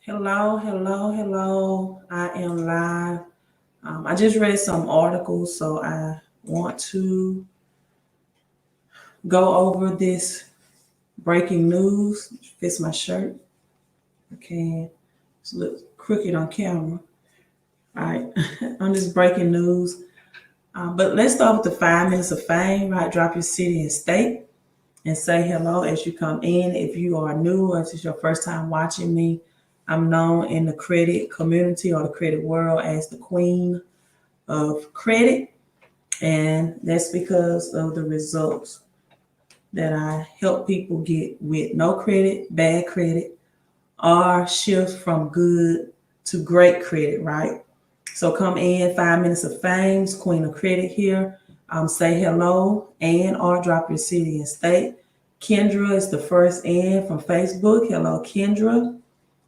Hello, hello, hello. I am live. I just read some articles, so I want to go over this breaking news. Fits my shirt. Okay, it's a little crooked on camera. All right, on this breaking news. But let's start with the 5 minutes of fame, right? Drop your city and state and say hello as you come in. If you are new or if it's your first time watching me, I'm known in the credit community or the credit world as the queen of credit, and that's because of the results that I help people get with no credit, bad credit, or shift from good to great credit, right? So come in, 5 minutes of fame, queen of credit here. Say hello and or drop your city and state. Kendra is the first in from Facebook. Hello, Kendra.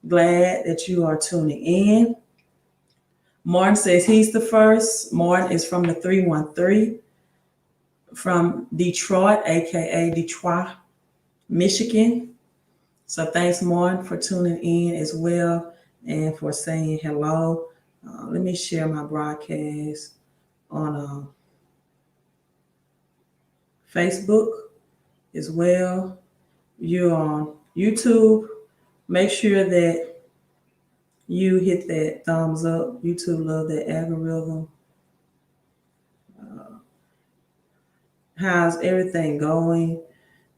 Glad that you are tuning in. Martin says he's the first. Martin is from the 313 from Detroit, aka Detroit, Michigan. So thanks, Martin, for tuning in as well and for saying hello. Let me share my broadcast on Facebook as well. You're on YouTube. Make sure that you hit that thumbs up. YouTube love that algorithm. How's everything going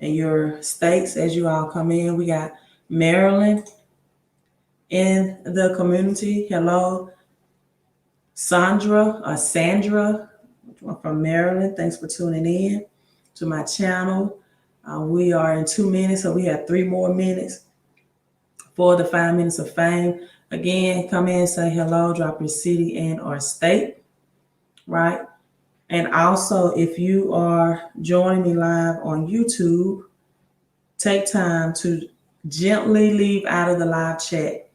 in your states as you all come in? We got Maryland in the community. Hello, Sandra from Maryland. Thanks for tuning in to my channel. We are in 2 minutes, so we have 3 more minutes for the 5 minutes of fame. Again, come in, say hello, drop your city and or state, right? And also, if you are joining me live on YouTube, take time to gently leave out of the live chat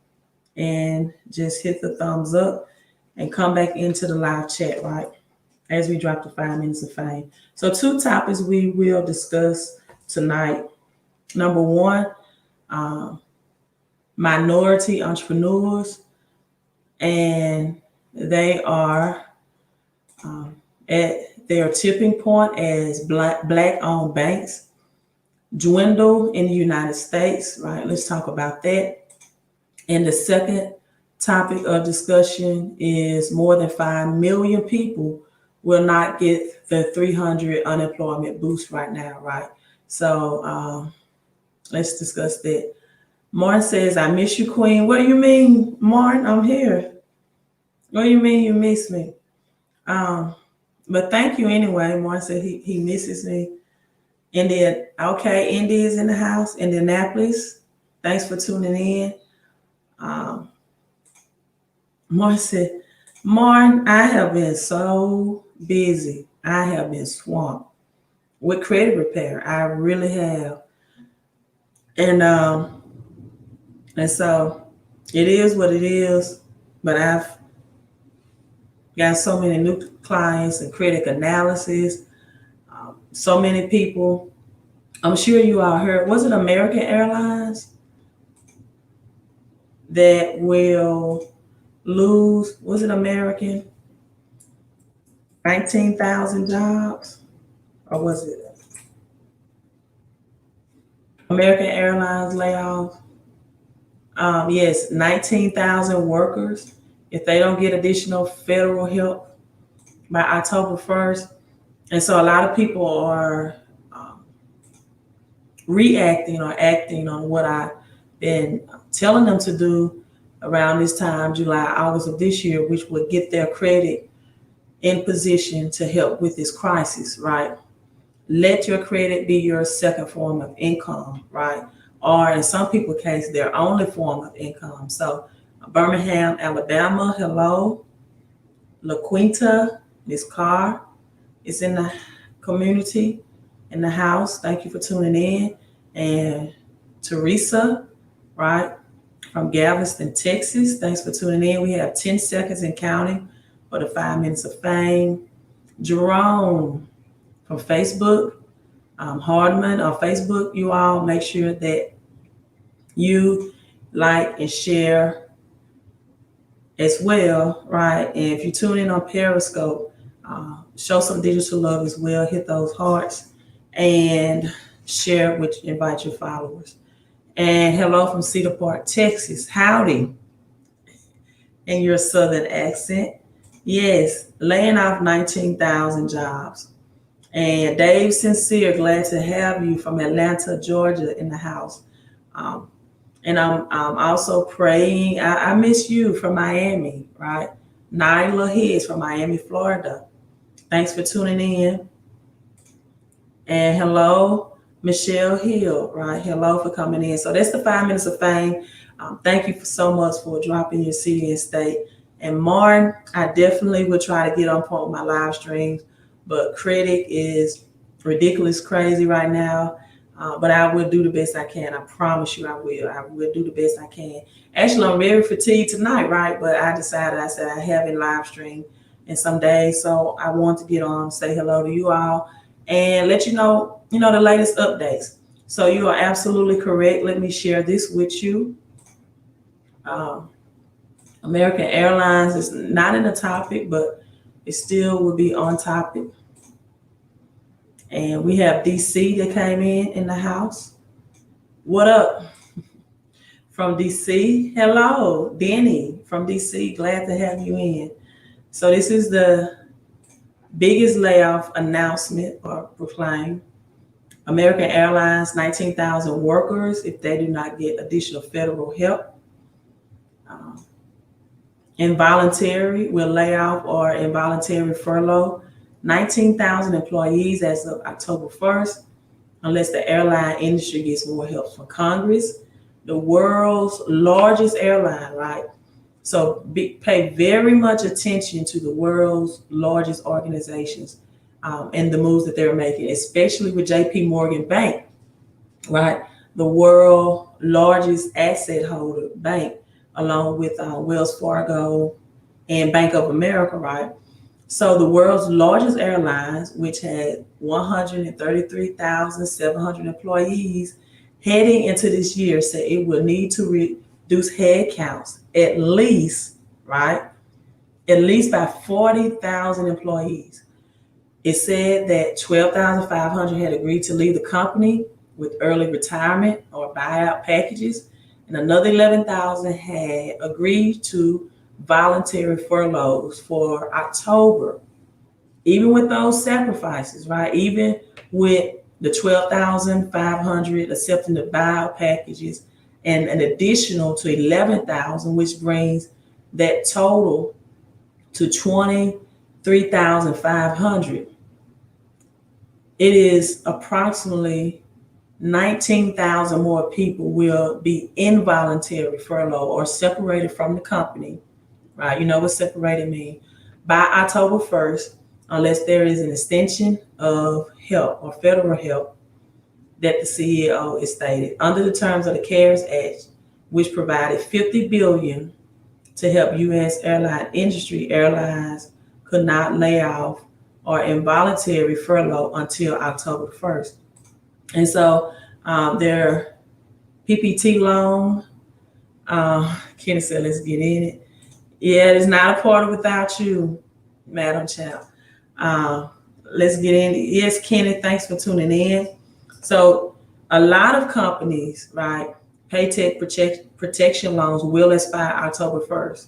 and just hit the thumbs up and come back into the live chat, right? As we drop the 5 minutes of fame. So, two topics we will discuss tonight. Number one, um, minority entrepreneurs, and they are um, at their tipping point as black owned banks dwindle in the United States, right? Let's talk about that. And the second topic of discussion is more than 5 million people will not get the 300 unemployment boost right now, right? So let's discuss that. Martin says, I miss you, Queen. What do you mean, Martin? I'm here. What do you mean you miss me? Um, but thank you anyway. Martin said he misses me. India, okay, India is in the house. Indianapolis, thanks for tuning in. Um, Martin said, Martin, I have been so busy. I have been swamped with credit repair. I really have. And so it is what it is. But I've got so many new clients and credit analysis. So many people. I'm sure you all heard. Was it American Airlines that will lose? Was it American? 19,000 jobs, or was it American Airlines layoffs? Yes, 19,000 workers. If they don't get additional federal help by October 1st, and so a lot of people are reacting or acting on what I've been telling them to do around this time, July, August of this year, which would get their credit in position to help with this crisis, right? Let your credit be your second form of income, right? Or in some people's case, their only form of income. So Birmingham, Alabama, hello. La Quinta, Miss Carr is in the community, in the house. Thank you for tuning in. And Teresa, right, from Galveston, Texas. Thanks for tuning in. We have 10 seconds and counting for the 5 minutes of fame. Jerome from Facebook, Hardman on Facebook. You all make sure that you like and share as well, right? And if you tune in on Periscope, show some digital love as well. Hit those hearts and share with, invite your followers. And hello from Cedar Park, Texas. Howdy in your southern accent. Yes, laying off 19,000 jobs. And Dave Sincere, glad to have you from Atlanta, Georgia in the house. Um, and I'm also praying. I miss you from Miami, right? Nyla Hicks from Miami, Florida. Thanks for tuning in. And hello, Michelle Hill, right? Hello for coming in. So that's the 5 minutes of fame. Thank you so much for dropping your city and state. And Martin, I definitely will try to get on point with my live streams, but Critic is ridiculous crazy right now. But I will do the best I can. I promise you I will. I will do the best I can. Actually, I'm very fatigued tonight, right? But I said I haven't live streamed in some days. So I want to get on, say hello to you all, and let you know, the latest updates. So you are absolutely correct. Let me share this with you. American Airlines is not in the topic, but it still will be on topic. And we have DC that came in the house. What up from DC? Hello, Denny from DC. Glad to have you in. So this is the biggest layoff announcement or proclaim. American Airlines, 19,000 workers if they do not get additional federal help. Involuntary will lay off or involuntary furlough 19,000 employees as of October 1st, unless the airline industry gets more help from Congress. The world's largest airline, right? So pay very much attention to the world's largest organizations and the moves that they're making, especially with JP Morgan Bank, right? The world's largest asset holder bank, along with Wells Fargo and Bank of America, right? So the world's largest airlines, which had 133,700 employees heading into this year, said it will need to reduce headcounts at least, right? At least by 40,000 employees. It said that 12,500 had agreed to leave the company with early retirement or buyout packages, and another 11,000 had agreed to voluntary furloughs for October. Even with those sacrifices, right? Even with the 12,500 accepting the buyout packages and an additional to 11,000, which brings that total to 23,500. It is approximately 19,000 more people will be involuntary furlough or separated from the company, right? You know what separated means, by October 1st, unless there is an extension of help or federal help that the CEO is stated under the terms of the CARES Act, which provided $50 billion to help U.S. airline industry. Airlines could not lay off or involuntary furlough until October 1st. And so their PPP loan, Kenny said, let's get in it. Yeah, it's not a party without you, Madam Champ. Let's get in. Yes, Kenny, thanks for tuning in. So a lot of companies, right, Paycheck protection loans will expire October 1st,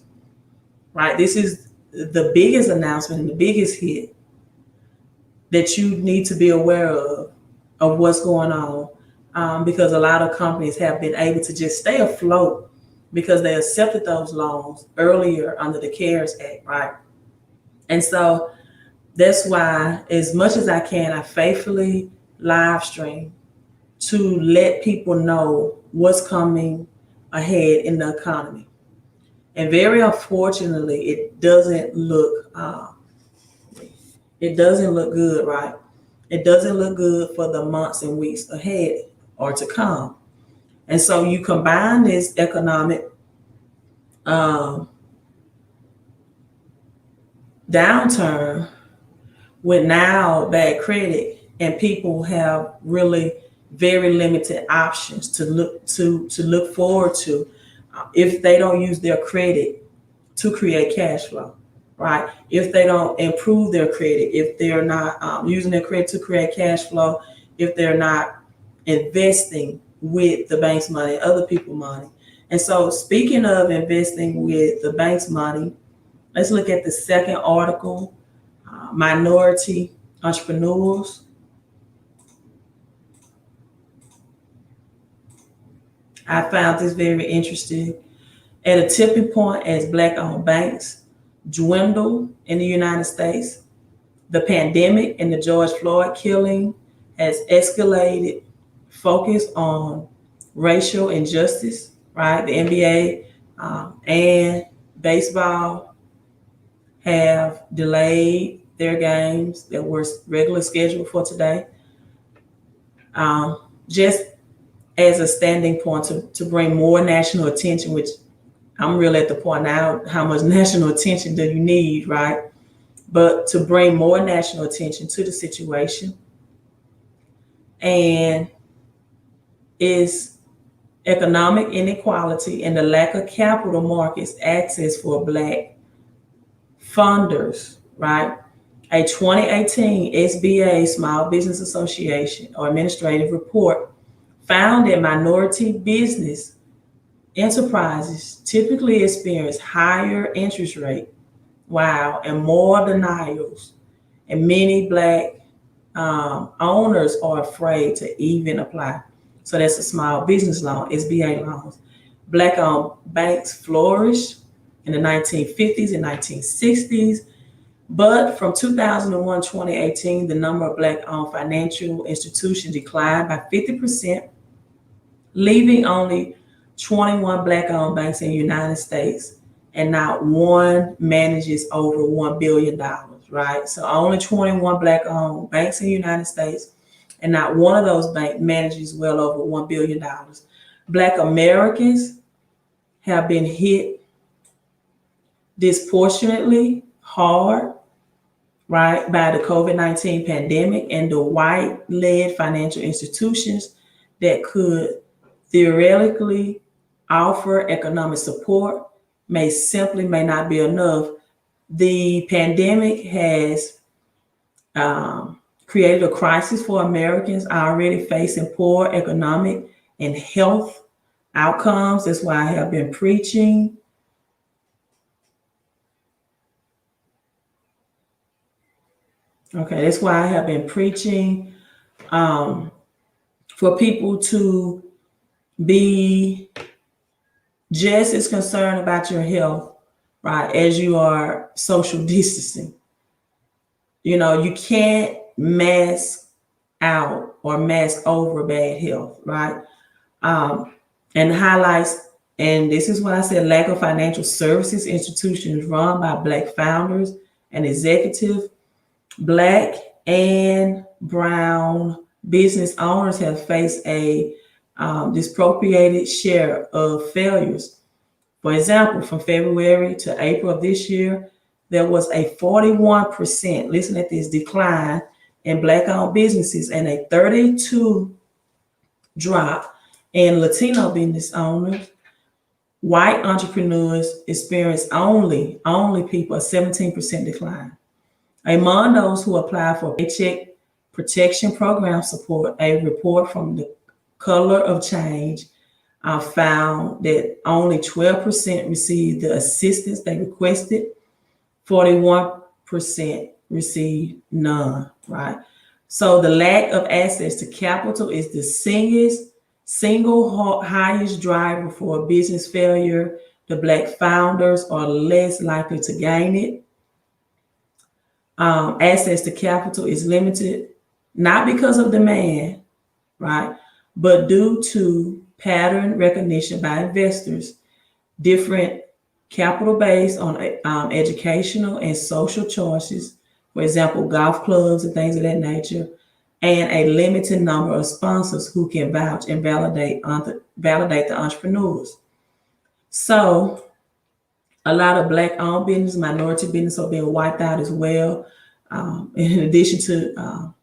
right? This is the biggest announcement and the biggest hit that you need to be aware of what's going on, because a lot of companies have been able to just stay afloat because they accepted those loans earlier under the CARES Act, right? And so that's why, as much as I can, I faithfully live stream to let people know what's coming ahead in the economy. And very unfortunately, it doesn't look good, right? It doesn't look good for the months and weeks ahead or to come. And so you combine this economic downturn with now bad credit, and people have really very limited options to look forward to if they don't use their credit to create cash flow, right? If they don't improve their credit, if they're not using their credit to create cash flow, if they're not investing with the bank's money, other people's money. And so, speaking of investing with the bank's money, let's look at the second article, minority entrepreneurs. I found this very interesting. At a tipping point as Black-owned banks dwindle in the United States, the pandemic and the George Floyd killing has escalated focus on racial injustice, right? The NBA and baseball have delayed their games that were regularly scheduled for today. Just as a standing point to bring more national attention, which I'm really at the point now, how much national attention do you need, right? But to bring more national attention to the situation, and is economic inequality and the lack of capital markets access for Black funders, right? A 2018 SBA Small Business Association or administrative report found that minority business enterprises typically experience higher interest rate, and more denials, and many Black owners are afraid to even apply. So that's a small business loan, SBA loans. Black-owned banks flourished in the 1950s and 1960s, but from 2001 to 2018, the number of Black-owned financial institutions declined by 50%, leaving only 21 Black-owned banks in the United States, and not one manages over $1 billion, right? So only 21 Black-owned banks in the United States, and not one of those banks manages well over $1 billion. Black Americans have been hit disproportionately hard, right, by the COVID-19 pandemic, and the white-led financial institutions that could theoretically offer economic support may not be enough. The pandemic has created a crisis for Americans already facing poor economic and health outcomes. That's why I have been preaching that's why I have been preaching for people to be just as concerned about your health, right, as you are social distancing. You know, you can't mask out or mask over bad health, right? And highlights, and this is what I said, lack of financial services institutions run by Black founders and executives. Black and brown business owners have faced a disproportionate share of failures. For example, from February to April of this year, there was a 41%, listen at this, decline in Black-owned businesses, and a 32% drop in Latino business owners. White entrepreneurs experienced only people a 17% decline. Among those who applied for Paycheck Protection Program support, a report from the Color of Change found that only 12% received the assistance they requested, 41% received none, right? So the lack of access to capital is the single highest driver for business failure. The Black founders are less likely to gain it. Access to capital is limited, not because of demand, right, but due to pattern recognition by investors, different capital based on educational and social choices, for example, golf clubs and things of that nature, and a limited number of sponsors who can vouch and validate the entrepreneurs. So a lot of Black-owned business, minority business are being wiped out as well, in addition to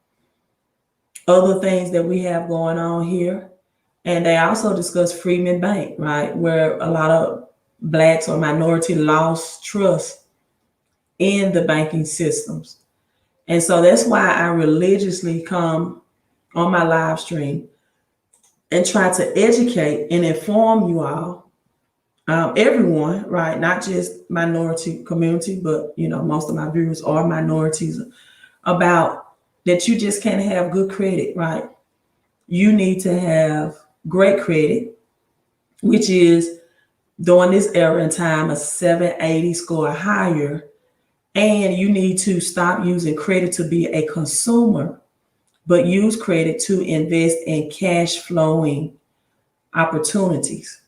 other things that we have going on here. And they also discuss Freedman Bank, right, where a lot of blacks or minority lost trust in the banking systems. And so that's why I religiously come on my live stream and try to educate and inform you all, everyone, right? Not just minority community, but most of my viewers are minorities, about that you just can't have good credit, right? You need to have great credit, which is during this era in time a 780 score or higher. And you need to stop using credit to be a consumer, but use credit to invest in cash flowing opportunities.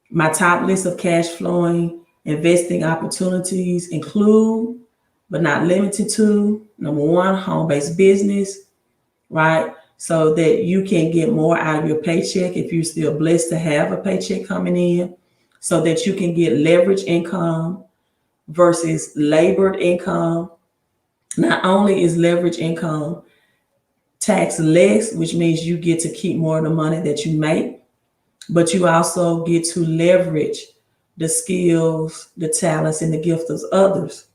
My top list of cash flowing investing opportunities include, but not limited to, number one, home-based business, right? So that you can get more out of your paycheck if you're still blessed to have a paycheck coming in, so that you can get leverage income versus labored income. Not only is leverage income tax less, which means you get to keep more of the money that you make, but you also get to leverage the skills, the talents, and the gifts of others.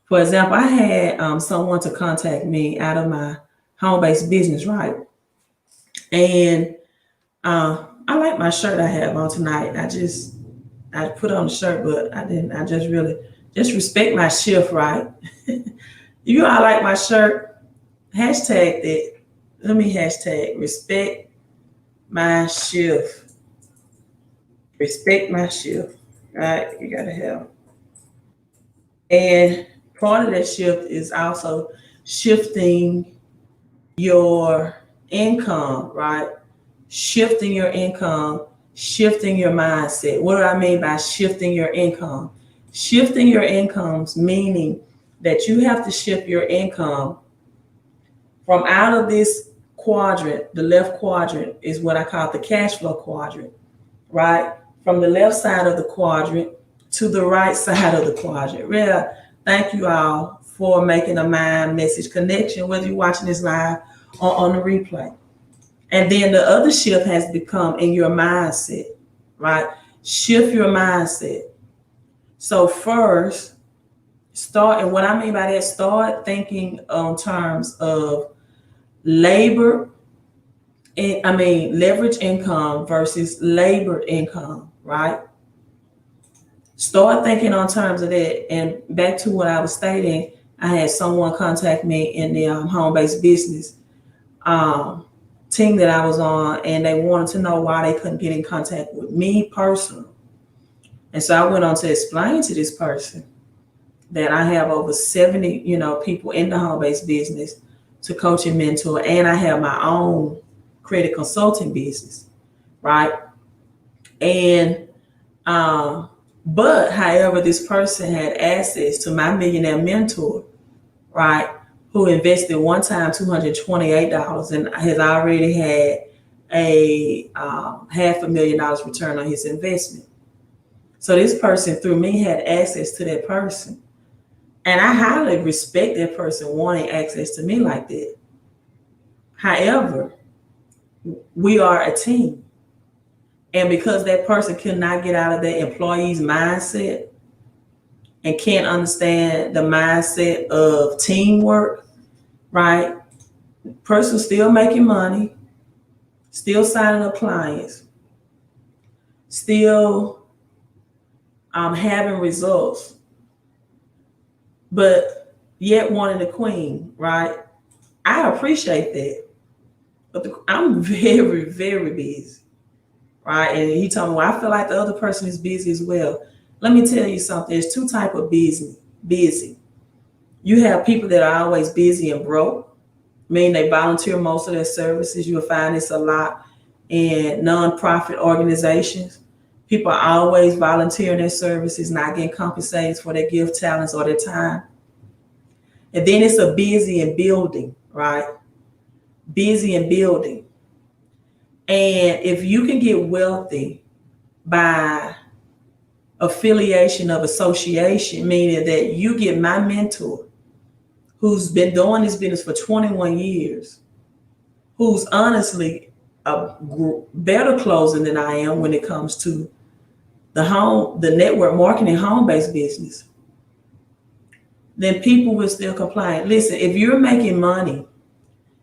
For example, I had someone to contact me out of my home-based business, right? And I like my shirt I have on tonight. I put on the shirt, but I didn't. I just really just respect my shift, right? You all like my shirt? Hashtag that. Let me hashtag respect my shift. Respect my shift, right? You gotta have. And part of that shift is also shifting your income, right? Shifting your income, shifting your mindset. What do I mean by shifting your income? Shifting your incomes, meaning that you have to shift your income from out of this quadrant. The left quadrant is what I call the cash flow quadrant, right? From the left side of the quadrant to the right side of the quadrant. Well, thank you all for making a mind message connection, whether you're watching this live or on the replay. And then the other shift has become in your mindset, right? Shift your mindset. So first, start, and what I mean by that, start thinking on terms of labor, leverage income versus labor income, right? Start thinking on terms of that. And back to what I was stating, I had someone contact me in the home-based business team that I was on, and they wanted to know why they couldn't get in contact with me personally. And so I went on to explain to this person that I have over 70, people in the home-based business to coach and mentor, and I have my own credit consulting business, right? And but however, this person had access to my millionaire mentor, right? Who invested one time $228 and has already had a $500,000 return on his investment. So this person through me had access to that person. And I highly respect that person wanting access to me like that. However, we are a team. And because that person could not get out of their employee's mindset and can't understand the mindset of teamwork, right? Person still making money, still signing up clients, still having results, but yet wanting the queen, right? I appreciate that. But I'm very, very busy, right? And he told me, well, I feel like the other person is busy as well. Let me tell you something. There's two types of busy. You have people that are always busy and broke, meaning they volunteer most of their services. You'll find this a lot in nonprofit organizations. People are always volunteering their services, not getting compensated for their gift, talents, or their time. And then it's a busy and building, right? Busy and building. And if you can get wealthy by affiliation of association, meaning that you get my mentor, who's been doing this business for 21 years, who's honestly better closing than I am when it comes to the network marketing home-based business, then people will still complain. Listen, if you're making money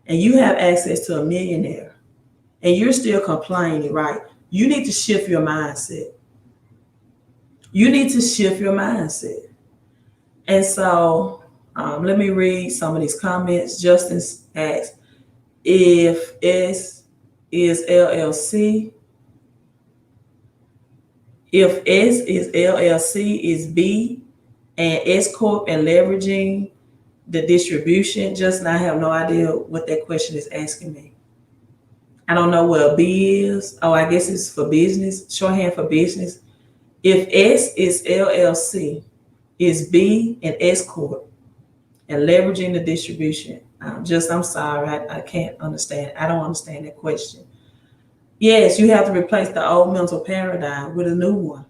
and you have access to a millionaire and you're still complaining, right? You need to shift your mindset. You need to shift your mindset. And so let me read some of these comments. Justin asks, if S is LLC, if S is LLC is B and S Corp and leveraging the distribution, Justin, I have no idea what that question is asking me. I don't know what a B is. Oh, I guess it's for business, shorthand for business. If S is LLC, is B and S Corp and leveraging the distribution. I'm sorry, I can't understand. I don't understand that question. Yes, you have to replace the old mental paradigm with a new one.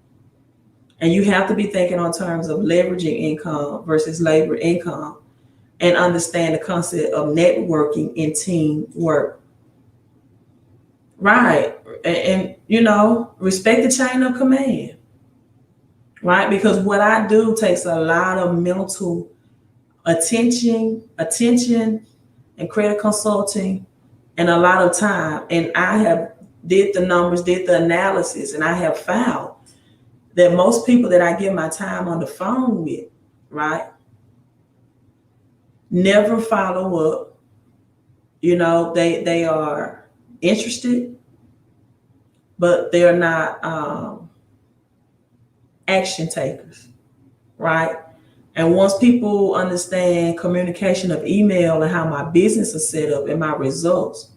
And you have to be thinking on terms of leveraging income versus labor income and understand the concept of networking and teamwork. Right. And respect the chain of command. Right? Because what I do takes a lot of mental attention and credit consulting and a lot of time. And I have did the numbers, did the analysis, and I have found that most people that I give my time on the phone with, right, never follow up. They are interested, but they're not action takers, right? And once people understand communication of email and how my business is set up and my results,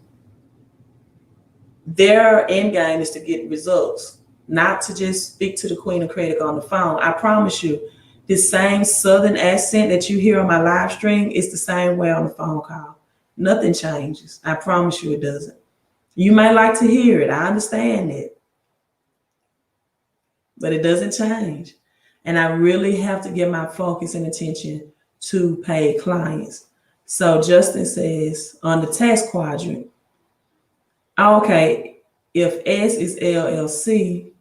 their end game is to get results, not to just speak to the Queen of Credit on the phone. I promise you, this same Southern accent that you hear on my live stream is the same way on the phone call. Nothing changes. I promise you it doesn't. You might like to hear it. I understand it. But it doesn't change. And I really have to give my focus and attention to paid clients. So Justin says on the tax quadrant, okay, if S is LLC,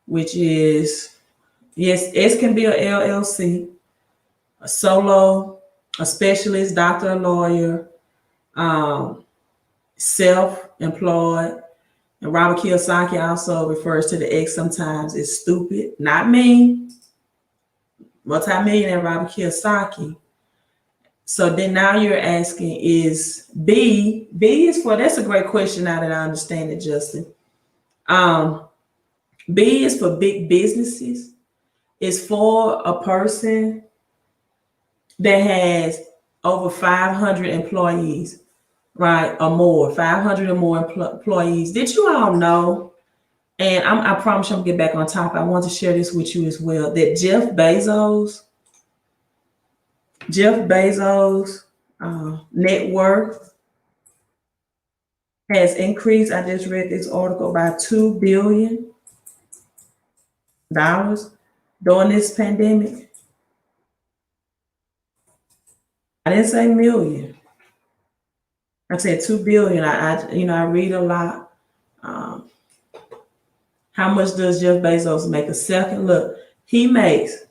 which is, yes, S can be a LLC, a solo, a specialist, doctor, a lawyer, self-employed. And Robert Kiyosaki also refers to the X sometimes as stupid, not me, multimillionaire Robert Kiyosaki. So then now you're asking, is B is for, that's a great question now that I understand it, Justin. B is for big businesses. It's for a person that has over 500 employees, right? Or more, 500 or more employees. Did you all know? And I promise you I'm gonna get back on top. I want to share this with you as well, that Jeff Bezos' net worth has increased. I just read this article by $2 billion during this pandemic. I didn't say million. I said 2 billion. I read a lot. How much does Jeff Bezos make a second? Look, he makes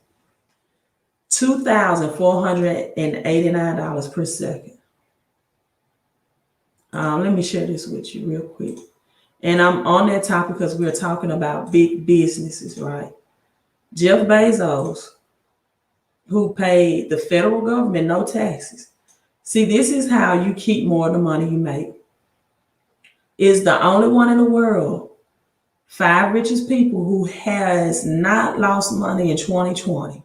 $2,489 per second. Let me share this with you real quick. And I'm on that topic because we're talking about big businesses, right? Jeff Bezos, who paid the federal government no taxes. See, this is how you keep more of the money you make. Is the only one in the world, 5 richest people, who has not lost money in 2020.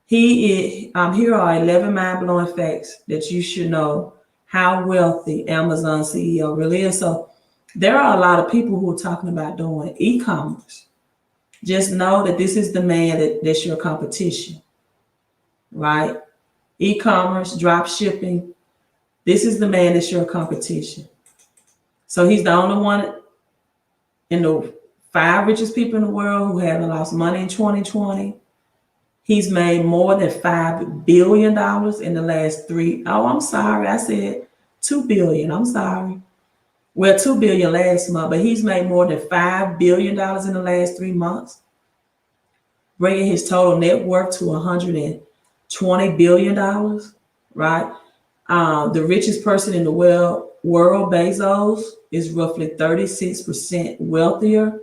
Here are 11 mind-blowing facts that you should know how wealthy Amazon CEO really is. So there are a lot of people who are talking about doing e-commerce. Just know that this is the man that's your competition, right? E-commerce, drop shipping. This is the man that's your competition. So he's the only one in the 5 richest people in the world who haven't lost money in 2020. He's made more than $5 billion in the last 3. Oh, I'm sorry. I said 2 billion. I'm sorry. Well, 2 billion last month, but he's made more than $5 billion in the last 3 months, bringing his total net worth to $120 billion, right? The richest person in the world, Bezos, is roughly 36% wealthier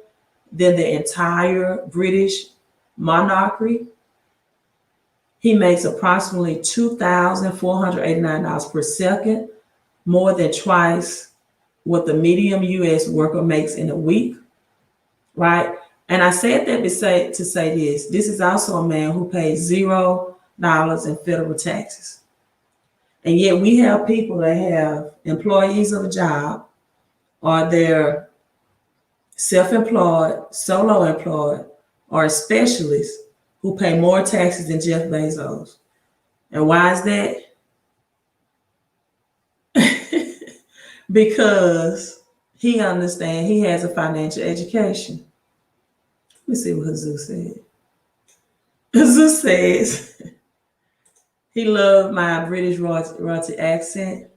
than the entire British monarchy. He makes approximately $2,489 per second, more than twice what the median U.S. worker makes in a week, right? And I said that to say this. This is also a man who pays $0 in federal taxes. And yet we have people that have employees of a job, or they're self-employed, solo employed, or specialists who pay more taxes than Jeff Bezos. And why is that? Because he understands, he has a financial education. Let me see what Jesus said. Jesus says, he loved my British royalty accent.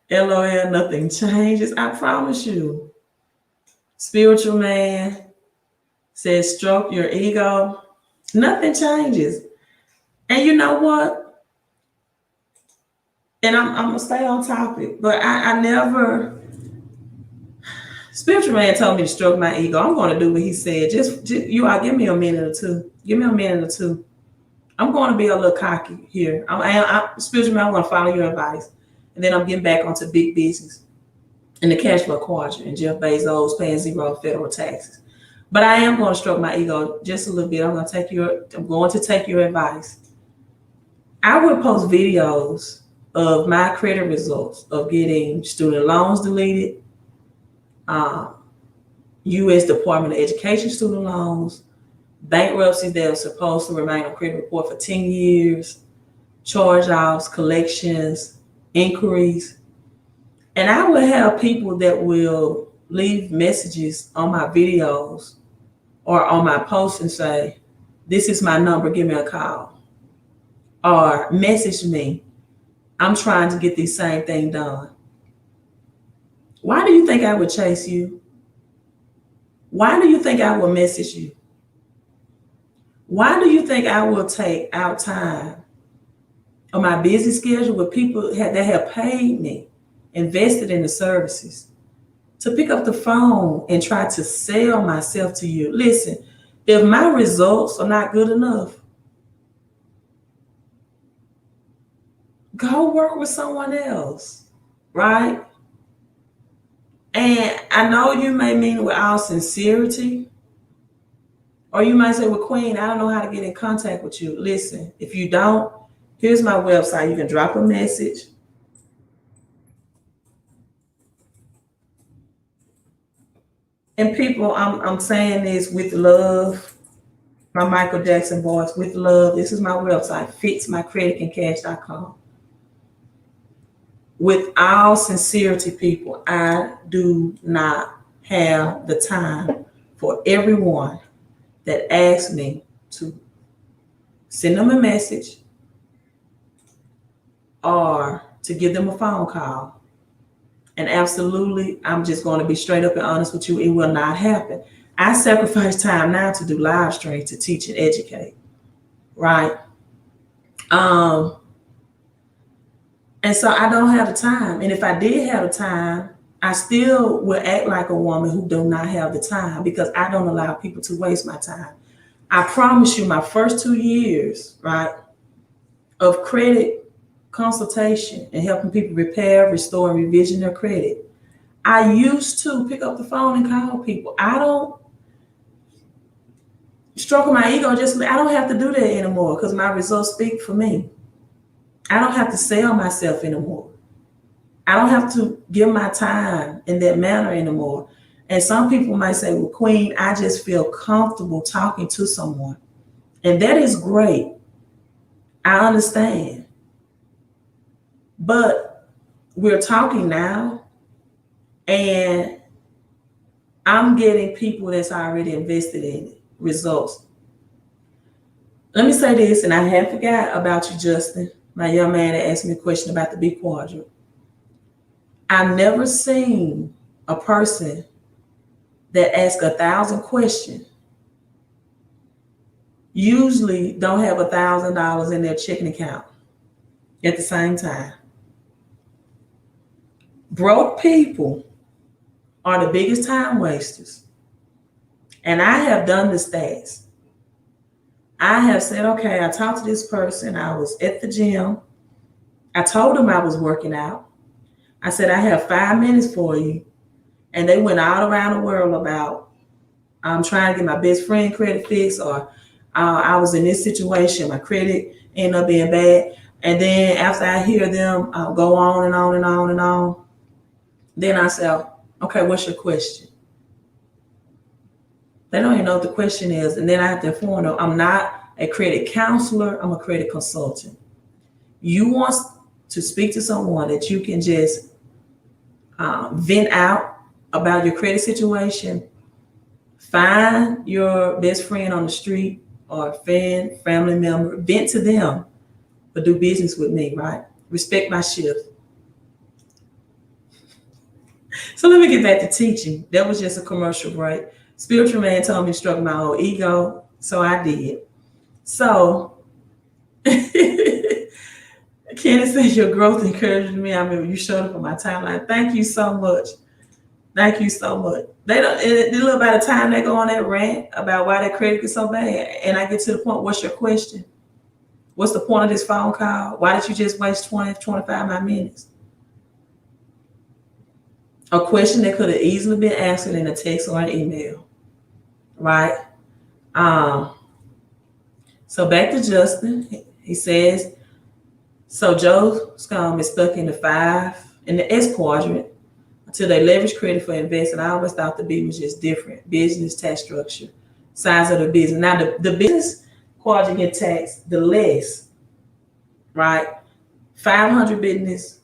LOL, nothing changes. I promise you. Spiritual man says, stroke your ego. Nothing changes. And you know what? And I'm going to stay on topic, but I never, spiritual man told me to stroke my ego. I'm going to do what he said. Just you all give me a minute or two. Give me a minute or two. I'm going to be a little cocky here. Spiritual man, I'm going to follow your advice. And then I'm getting back onto big business and the cash flow quadrant and Jeff Bezos paying $0 federal taxes. But I am going to stroke my ego just a little bit. I'm going to take your advice. I would post videos of my credit results of getting student loans deleted, U.S. Department of Education student loans, bankruptcies that are supposed to remain on credit report for 10 years, charge-offs, collections, inquiries. And I will have people that will leave messages on my videos or on my posts and say, this is my number, give me a call. Or message me, I'm trying to get this same thing done. Why do you think I would chase you? Why do you think I will message you? Why do you think I will take out time on my busy schedule with people that have paid me, invested in the services, to pick up the phone and try to sell myself to you? Listen, if my results are not good enough, go work with someone else, right? And I know you may mean it with all sincerity, or you might say, well, Queen, I don't know how to get in contact with you. Listen, if you don't, here's my website. You can drop a message. And people, I'm saying this with love. My Michael Jackson voice, with love. This is my website, fixmycreditandcash.com. With all sincerity, people, I do not have the time for everyone that asks me to send them a message or to give them a phone call. And absolutely, I'm just going to be straight up and honest with you, it will not happen. I sacrifice time now to do live streams, to teach and educate, right? And so I don't have the time. And if I did have the time, I still would act like a woman who do not have the time, because I don't allow people to waste my time. I promise you, my first 2 years, right, of credit consultation and helping people repair, restore, and revision their credit, I used to pick up the phone and call people. I don't stroke my ego. I don't have to do that anymore, because my results speak for me. I don't have to sell myself anymore. I don't have to give my time in that manner anymore. And some people might say, well, Queen, I just feel comfortable talking to someone. And that is great. I understand. But we're talking now, and I'm getting people that's already invested in it, results. Let me say this, and I have forgot about you, Justin. my young man that asked me a question about the B quadrant. I've never seen a person that asks 1,000 questions usually don't have $1,000 in their checking account at the same time. Broke people are the biggest time wasters. And I have done the stats. I have said, okay, I talked to this person. I was at the gym. I told them I was working out. I said, I have 5 minutes for you. And they went all around the world about, I'm trying to get my best friend credit fixed, or I was in this situation, my credit ended up being bad. And then after I hear them go on and on and on and on, then I say, okay, what's your question? They don't even know what the question is. And then I have to inform them, I'm not a credit counselor, I'm a credit consultant. You want to speak to someone that you can just vent out about your credit situation, find your best friend on the street or a friend, family member, vent to them, but do business with me, right? Respect my shift. So let me get back to teaching. That was just a commercial break. Spiritual man told me to stroke my old ego, so I did. So Kenny says your growth encouraged me. I mean, you showed up on my timeline. Thank you so much. Thank you so much. They don't. A little by the time they go on that rant about why their credit is so bad, and I get to the point. What's your question? What's the point of this phone call? Why did you just waste 20, 25 minutes? A question that could have easily been answered in a text or an email, right? So back to Justin. He says, so Joe Scum is stuck in the S quadrant until they leverage credit for investing. I always thought the B was just different. Business, tax structure, size of the business. Now the business quadrant get taxed the less, right? 500 business,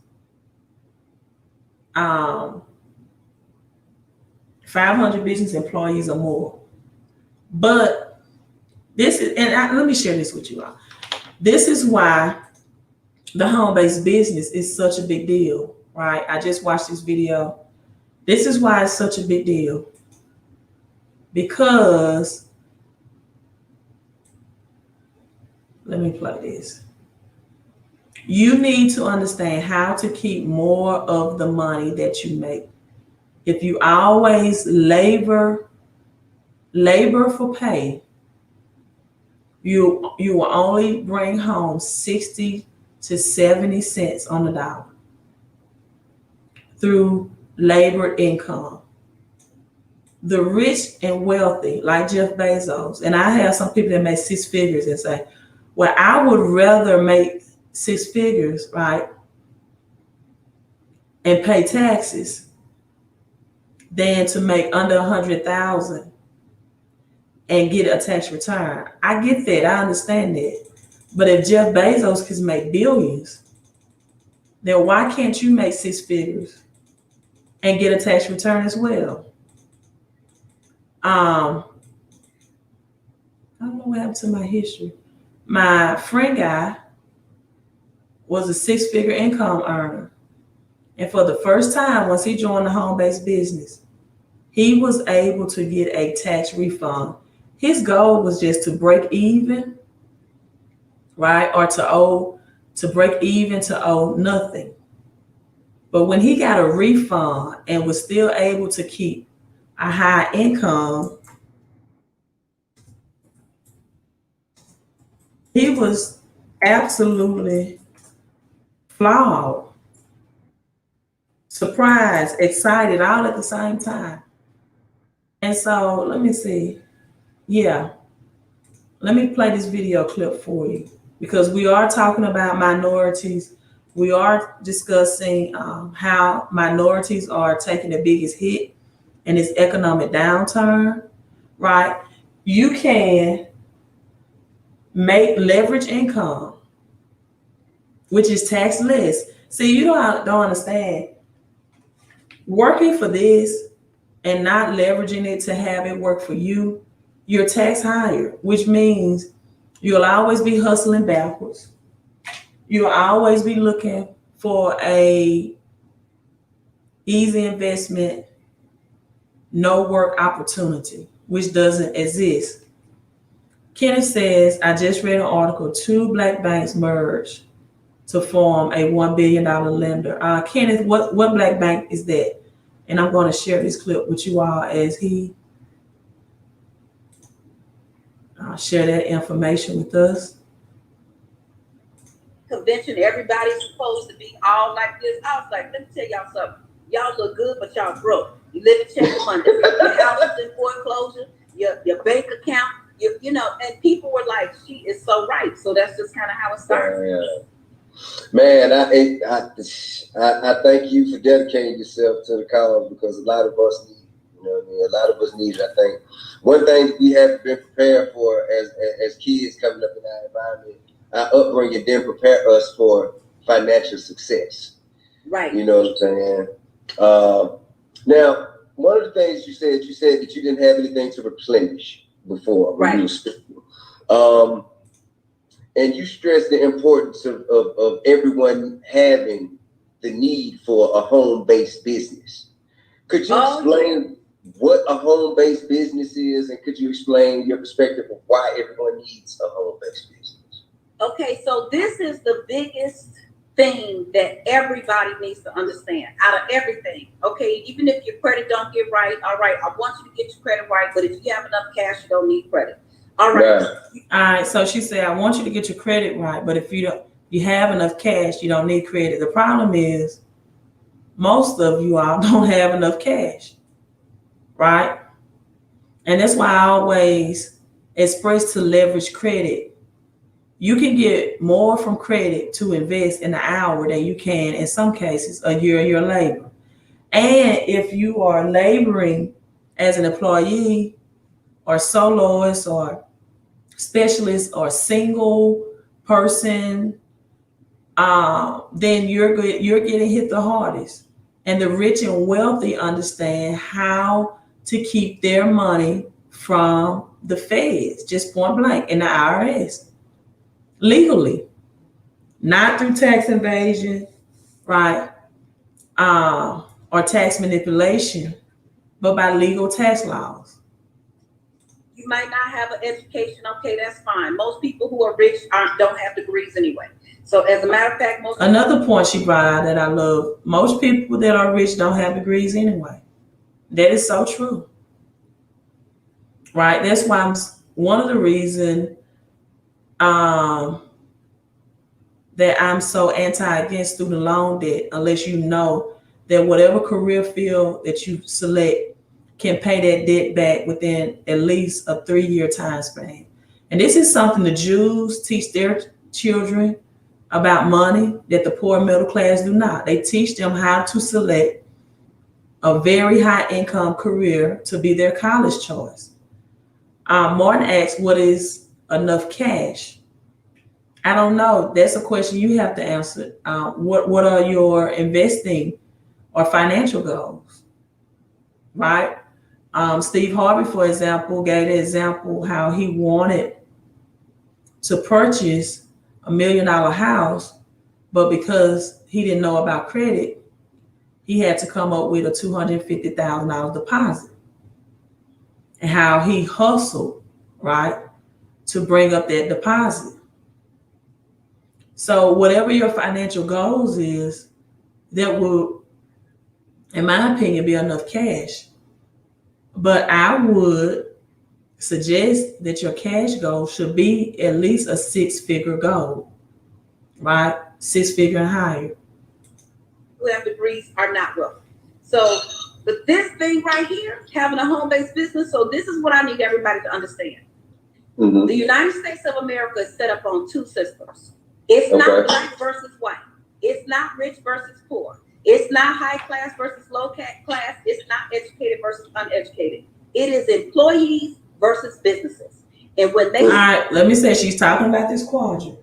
500 business employees or more. But this is, and let me share this with you all. This is why the home-based business is such a big deal, right? I just watched this video. This is why it's such a big deal. Because, let me play this. You need to understand how to keep more of the money that you make. If you always labor for pay, you will only bring home 60 to 70 cents on the dollar through labor income. The rich and wealthy, like Jeff Bezos, and I have some people that make 6 figures and say, well, I would rather make 6 figures, right, and pay taxes than to make under 100,000 and get a tax return. I get that. I understand that. But if Jeff Bezos can make billions, then why can't you make 6 figures and get a tax return as well? I don't know what happened to my history. My friend guy was a 6-figure income earner. And for the first time, once he joined the home-based business, he was able to get a tax refund. His goal was just to break even, right? Or to break even to owe nothing. But when he got a refund and was still able to keep a high income, he was absolutely flawed, surprised, excited, all at the same time. And so let me see. Yeah. Let me play this video clip for you, because we are talking about minorities. We are discussing how minorities are taking the biggest hit in this economic downturn, right? You can make leverage income, which is tax less. See, you don't understand. Working for this and not leveraging it to have it work for you, you're tax higher, which means you'll always be hustling backwards. You'll always be looking for a easy investment, no work opportunity, which doesn't exist. Kenneth says, I just read an article, two black banks merged to form a $1 billion lender. Kenneth, what black bank is that? And I'm going to share this clip with you all as he share that information with us. Convention, everybody's supposed to be all like this. I was like, let me tell y'all something. Y'all look good, but y'all broke. You live in check money. Your house is in foreclosure. Your bank account. You know, and people were like, she is so right. So that's just kind of how it started. Man, I thank you for dedicating yourself to the cause, because a lot of us need, you know what I mean? A lot of us need it. I think one thing we have been prepared for as kids coming up in our environment, our upbringing didn't prepare us for financial success. Right. You know what I'm saying? Now, one of the things you said that you didn't have anything to replenish before when you were speaking. And you stressed the importance of everyone having the need for a home-based business. Could you explain what a home-based business is, and could you explain your perspective of why everyone needs a home-based business? Okay, so this is the biggest thing that everybody needs to understand out of everything. Okay, even if your credit don't get right, all right, I want you to get your credit right, but if you have enough cash, you don't need credit. All right. All right. So she said, I want you to get your credit right, but if you have enough cash, you don't need credit. The problem is most of you all don't have enough cash, right? And that's why I always express to leverage credit. You can get more from credit to invest in an hour than you can, in some cases, a year of your labor. And if you are laboring as an employee or soloist or specialist or single person, then you're getting hit the hardest. And the rich and wealthy understand how to keep their money from the feds, just point blank, in the IRS, legally, not through tax evasion, right, or tax manipulation, but by legal tax laws. You might not have an education. Okay, that's fine. Most people who are rich don't have degrees anyway. So as a matter of fact, another point she brought out that I love, most people that are rich don't have degrees anyway. That is so true. Right? That's why one of the reasons that I'm so against student loan debt, unless you know that whatever career field that you select can pay that debt back within at least a 3-year time span. And this is something the Jews teach their children about money that the poor middle class do not. They teach them how to select a very high income career to be their college choice. Martin asked, what is enough cash? I don't know. That's a question you have to answer. What are your investing or financial goals? Right? Steve Harvey, for example, gave the example how he wanted to purchase $1 million house, but because he didn't know about credit, he had to come up with a $250,000 deposit. And how he hustled, right, to bring up that deposit. So whatever your financial goals is, that will, in my opinion, be enough cash. But I would suggest that your cash goal should be at least a 6-figure goal, right? 6-figure and higher. Who have degrees are not wealthy. So, but this thing right here, having a home-based business, so this is what I need everybody to understand. Mm-hmm. The United States of America is set up on 2 systems. It's not black versus white. It's not rich versus poor. It's not high class versus low class. It's not educated versus uneducated. It is employees versus businesses. And when they... All right, let me say she's talking about this quadrant.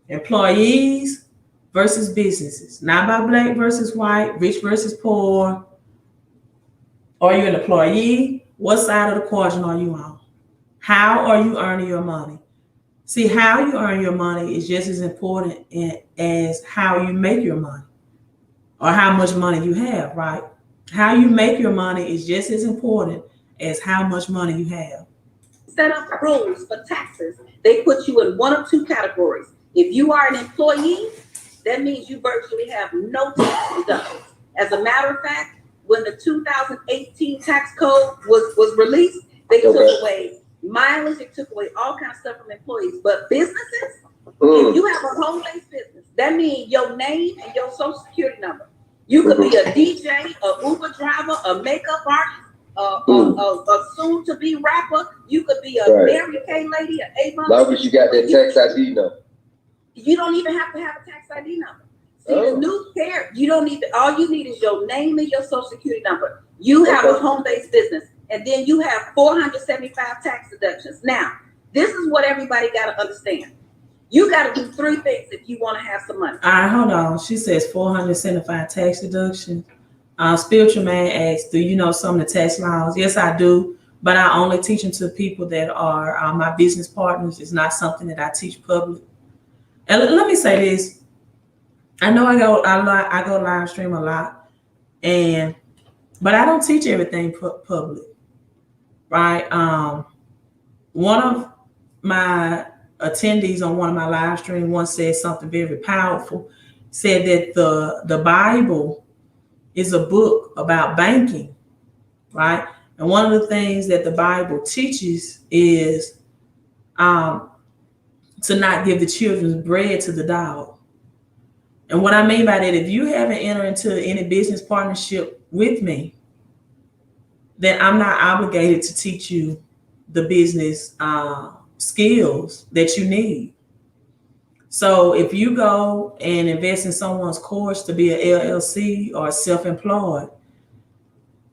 Employees versus businesses. Not by black versus white, rich versus poor. Are you an employee? What side of the quadrant are you on? How are you earning your money? See, how you earn your money is just as important as how you make your money or how much money you have, right? How you make your money is just as important as how much money you have. Set up rules for taxes. They put you in one of two categories. If you are an employee, that means you virtually have no tax deductions. As a matter of fact, when the 2018 tax code was released, they took away mileage, they took away all kinds of stuff from employees. But businesses, if you have a home-based business, that means your name and your social security number. You could be a DJ, a Uber driver, a makeup artist, a soon-to-be rapper. You could be a Mary Kay lady, an Avon. Long as you got that tax ID number. You don't even have to have a tax ID number. See, the new care, you don't need to, all you need is your name and your social security number. You have a home-based business, and then you have 475 tax deductions. Now, this is what everybody got to understand. You got to do three things if you want to have some money. All right, hold on. She says 475 tax deductions. Spiritual Man asks, do you know some of the tax laws? Yes, I do, but I only teach them to people that are my business partners. It's not something that I teach public. And let me say this. I know I go live stream a lot, but I don't teach everything public, right? One of my attendees on one of my live streams once said something very powerful. Said that the Bible is a book about banking, right? And one of the things that the Bible teaches is to not give the children's bread to the dog. And what I mean by that, if you haven't entered into any business partnership with me, then I'm not obligated to teach you the business skills that you need. So if you go and invest in someone's course to be an LLC or self-employed,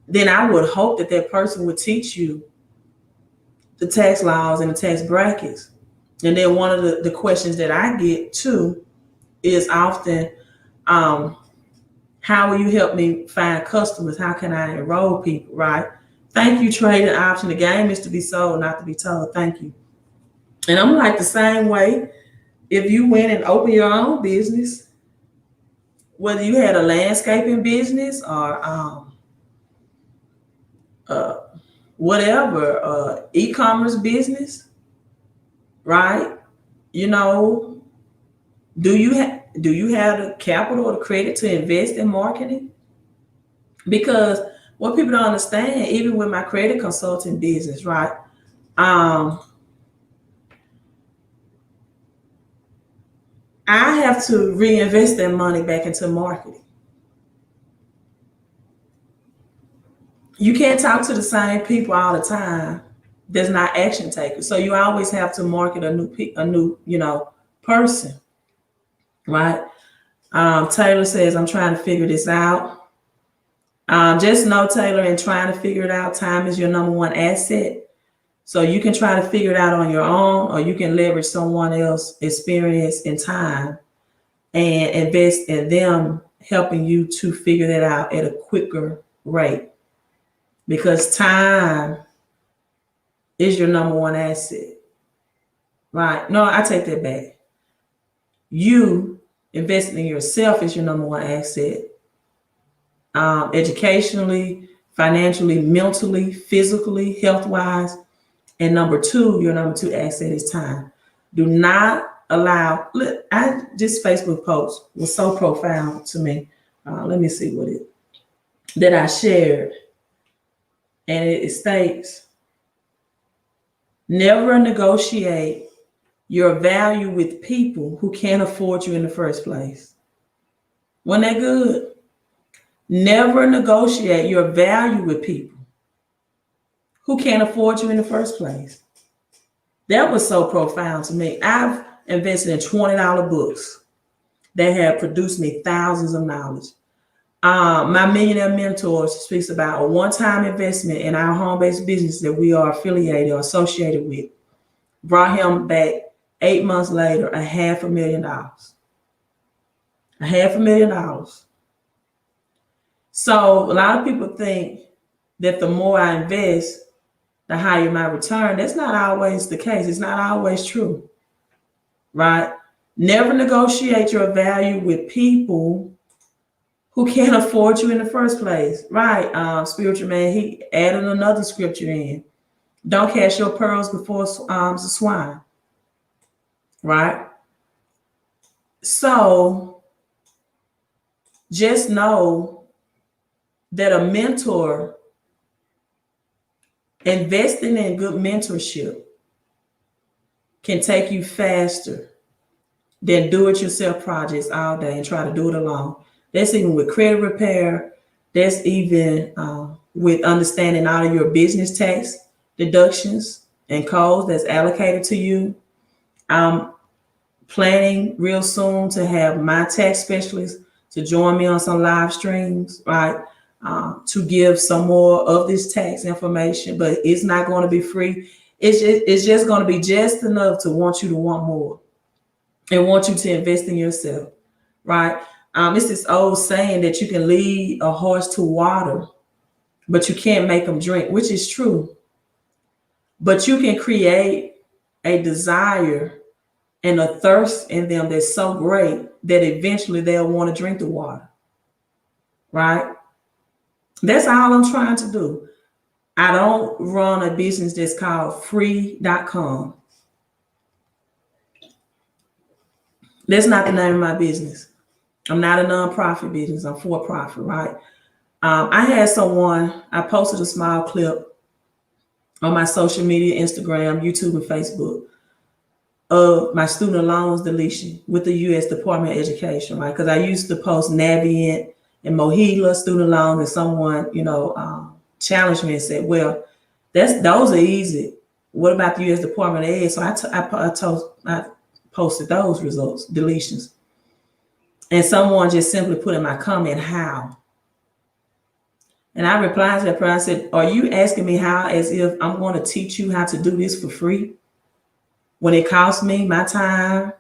then I would hope that that person would teach you the tax laws and the tax brackets. And then one of the questions that I get too is often, how will you help me find customers? How can I enroll people, right? Thank you, trading option. The game is to be sold, not to be told. Thank you. And I'm like the same way. If you went and opened your own business, whether you had a landscaping business or whatever, e-commerce business, right? You know, do you have the capital or the credit to invest in marketing? Because what people don't understand, even with my credit consulting business, right? I have to reinvest that money back into marketing. You can't talk to the same people all the time. There's not action takers. So you always have to market a new person, right? Taylor says, I'm trying to figure this out. Just know, Taylor, in trying to figure it out, time is your number one asset. So you can try to figure it out on your own, or you can leverage someone else's experience and time and invest in them helping you to figure that out at a quicker rate. Because time is your number one asset, right? No, I take that back. You investing in yourself is your number one asset. Educationally, financially, mentally, physically, health-wise. And number two, your number two asset is time. Do not allow, look, this Facebook post was so profound to me. Let me see that I shared. And it states, never negotiate your value with people who can't afford you in the first place. Wasn't that good? Never negotiate your value with people who can't afford you in the first place. That was so profound to me. I've invested in $20 books that have produced me thousands of knowledge. My Millionaire Mentor speaks about a one-time investment in our home-based business that we are affiliated or associated with. Brought him back 8 months later, $500,000. $500,000. So a lot of people think that the more I invest, the higher my return. That's not always the case. It's not always true. right? Never negotiate your value with people who can't afford you in the first place, right? Spiritual man, he added another scripture in. Don't cast your pearls before the swine, right? So just know that a mentor, investing in good mentorship, can take you faster than do-it-yourself projects all day and try to do it alone. That's even with credit repair. That's even with understanding all of your business tax deductions and codes that's allocated to you. I'm planning real soon to have my tax specialist to join me on some live streams, right? To give some more of this tax information, but it's not going to be free. It's just going to be just enough to want you to want more and want you to invest in yourself, right? It's this old saying that you can lead a horse to water, but you can't make them drink, which is true. But you can create a desire and a thirst in them that's so great that eventually they'll want to drink the water, right? That's all I'm trying to do. I don't run a business that's called free.com. That's not the name of my business. I'm not a nonprofit business. I'm for profit, right? I had someone, I posted a small clip on my social media, Instagram, YouTube, and Facebook of my student loans deletion with the U.S. Department of Education, right? Because I used to post Navient and MOHELA student loans, and someone, challenged me and said, well, those are easy. What about the U.S. Department of Ed? So I posted those results, deletions. And someone just simply put in my comment, how? And I replied to that person, I said, are you asking me how as if I'm going to teach you how to do this for free? When it costs me my time,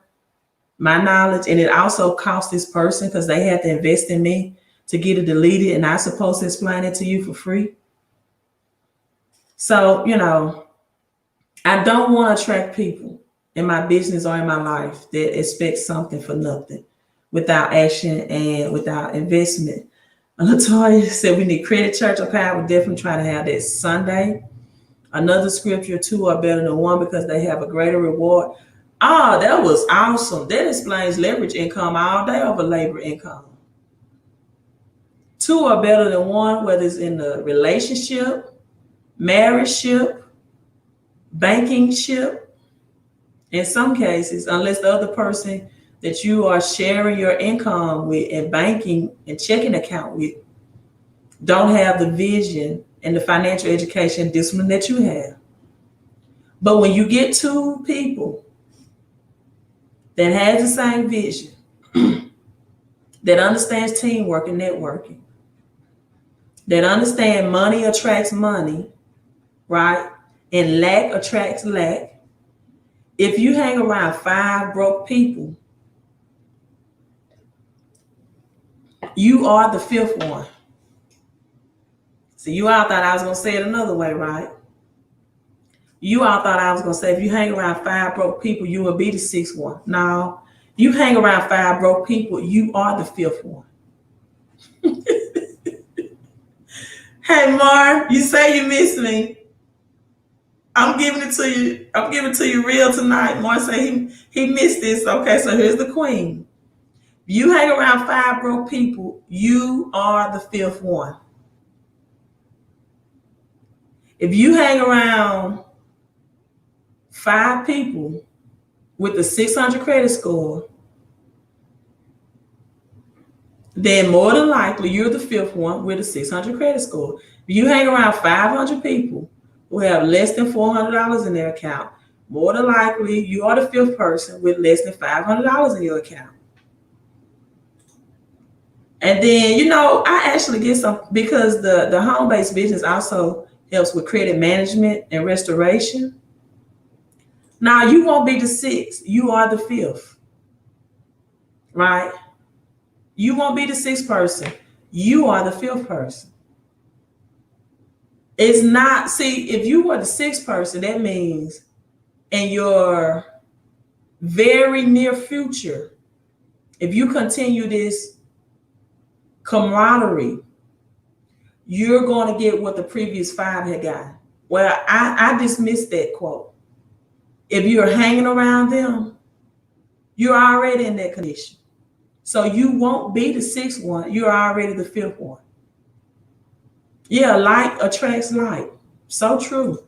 my knowledge, and it also costs this person because they had to invest in me to get it deleted, and I'm supposed to explain it to you for free? So, I don't want to attract people in my business or in my life that expect something for nothing, without action and without investment. Latoya said we need credit church. Okay, I would definitely try to have that Sunday. Another scripture, 2 are better than 1 because they have a greater reward. Oh, that was awesome. That explains leverage income all day over labor income. 2 are better than 1, whether it's in the relationship, marriageship, bankingship. In some cases, unless the other person that you are sharing your income with and banking and checking account with don't have the vision and the financial education discipline that you have. But when you get 2 people that has the same vision, that understands teamwork and networking, that understand money attracts money, right? And lack attracts lack. If you hang around 5 broke people, you are the 5th one. So you all thought I was going to say it another way, right? You all thought I was going to say if you hang around 5 broke people, you will be the 6th one. No, you hang around 5 broke people, you are the 5th one. Hey, Mar, you say you miss me. I'm giving it to you. I'm giving it to you real tonight. Mar say he missed this. Okay, so here's the queen. You hang around 5 broke people, you are the 5th one. If you hang around 5 people with a 600 credit score, then more than likely you're the 5th one with a 600 credit score. If you hang around 500 people who have less than $400 in their account, more than likely you are the 5th person with less than $500 in your account. And then, I actually get some, because the home-based business also helps with credit management and restoration. Now, you won't be the 6th. You are the 5th, right? You won't be the 6th person. You are the 5th person. It's not, see, if you were the 6th person, that means in your very near future, if you continue this camaraderie, you're going to get what the previous 5 had gotten. Well, I dismissed that quote. If you're hanging around them, you're already in that condition. So you won't be the 6th one. You're already the 5th one. Yeah, like attracts like. So true.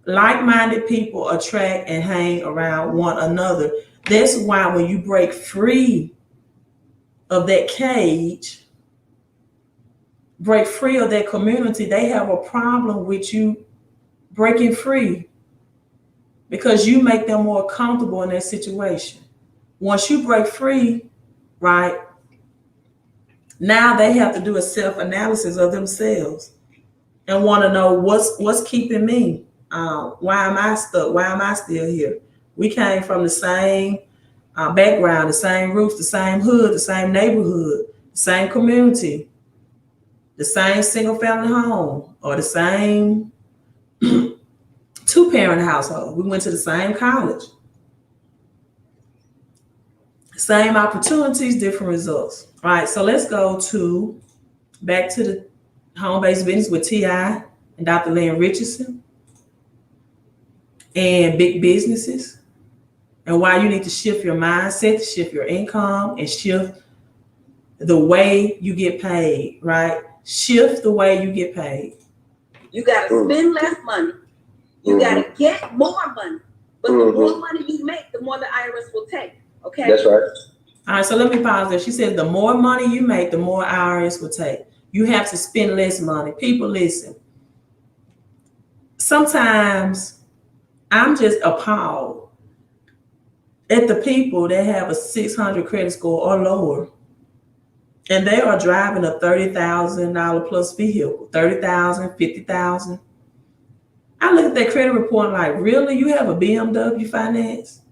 Like-minded people attract and hang around one another. That's why when you break free of that cage, break free of that community, they have a problem with you breaking free because you make them more comfortable in that situation. Once you break free, right, now they have to do a self-analysis of themselves and want to know what's keeping me. Why am I stuck? Why am I still here? We came from the same background, the same roots, the same hood, the same neighborhood, the same community, the same single-family home, or the same 2-parent household. We went to the same college. Same opportunities, different results. All right, so let's go back to the home-based business with T.I. and Dr. Lynn Richardson and big businesses, and why you need to shift your mindset, shift your income, and shift the way you get paid, right? Shift the way you get paid. You got to spend less money. You got to get more money. But the more money you make, the more the IRS will take. Okay? That's right. All right, so let me pause there. She said the more money you make, the more IRS will take. You have to spend less money. People, listen. Sometimes I'm just appalled at the people that have a 600 credit score or lower, and they are driving a $30,000 plus vehicle, $30,000, $50,000. I look at that credit report like, really? You have a BMW finance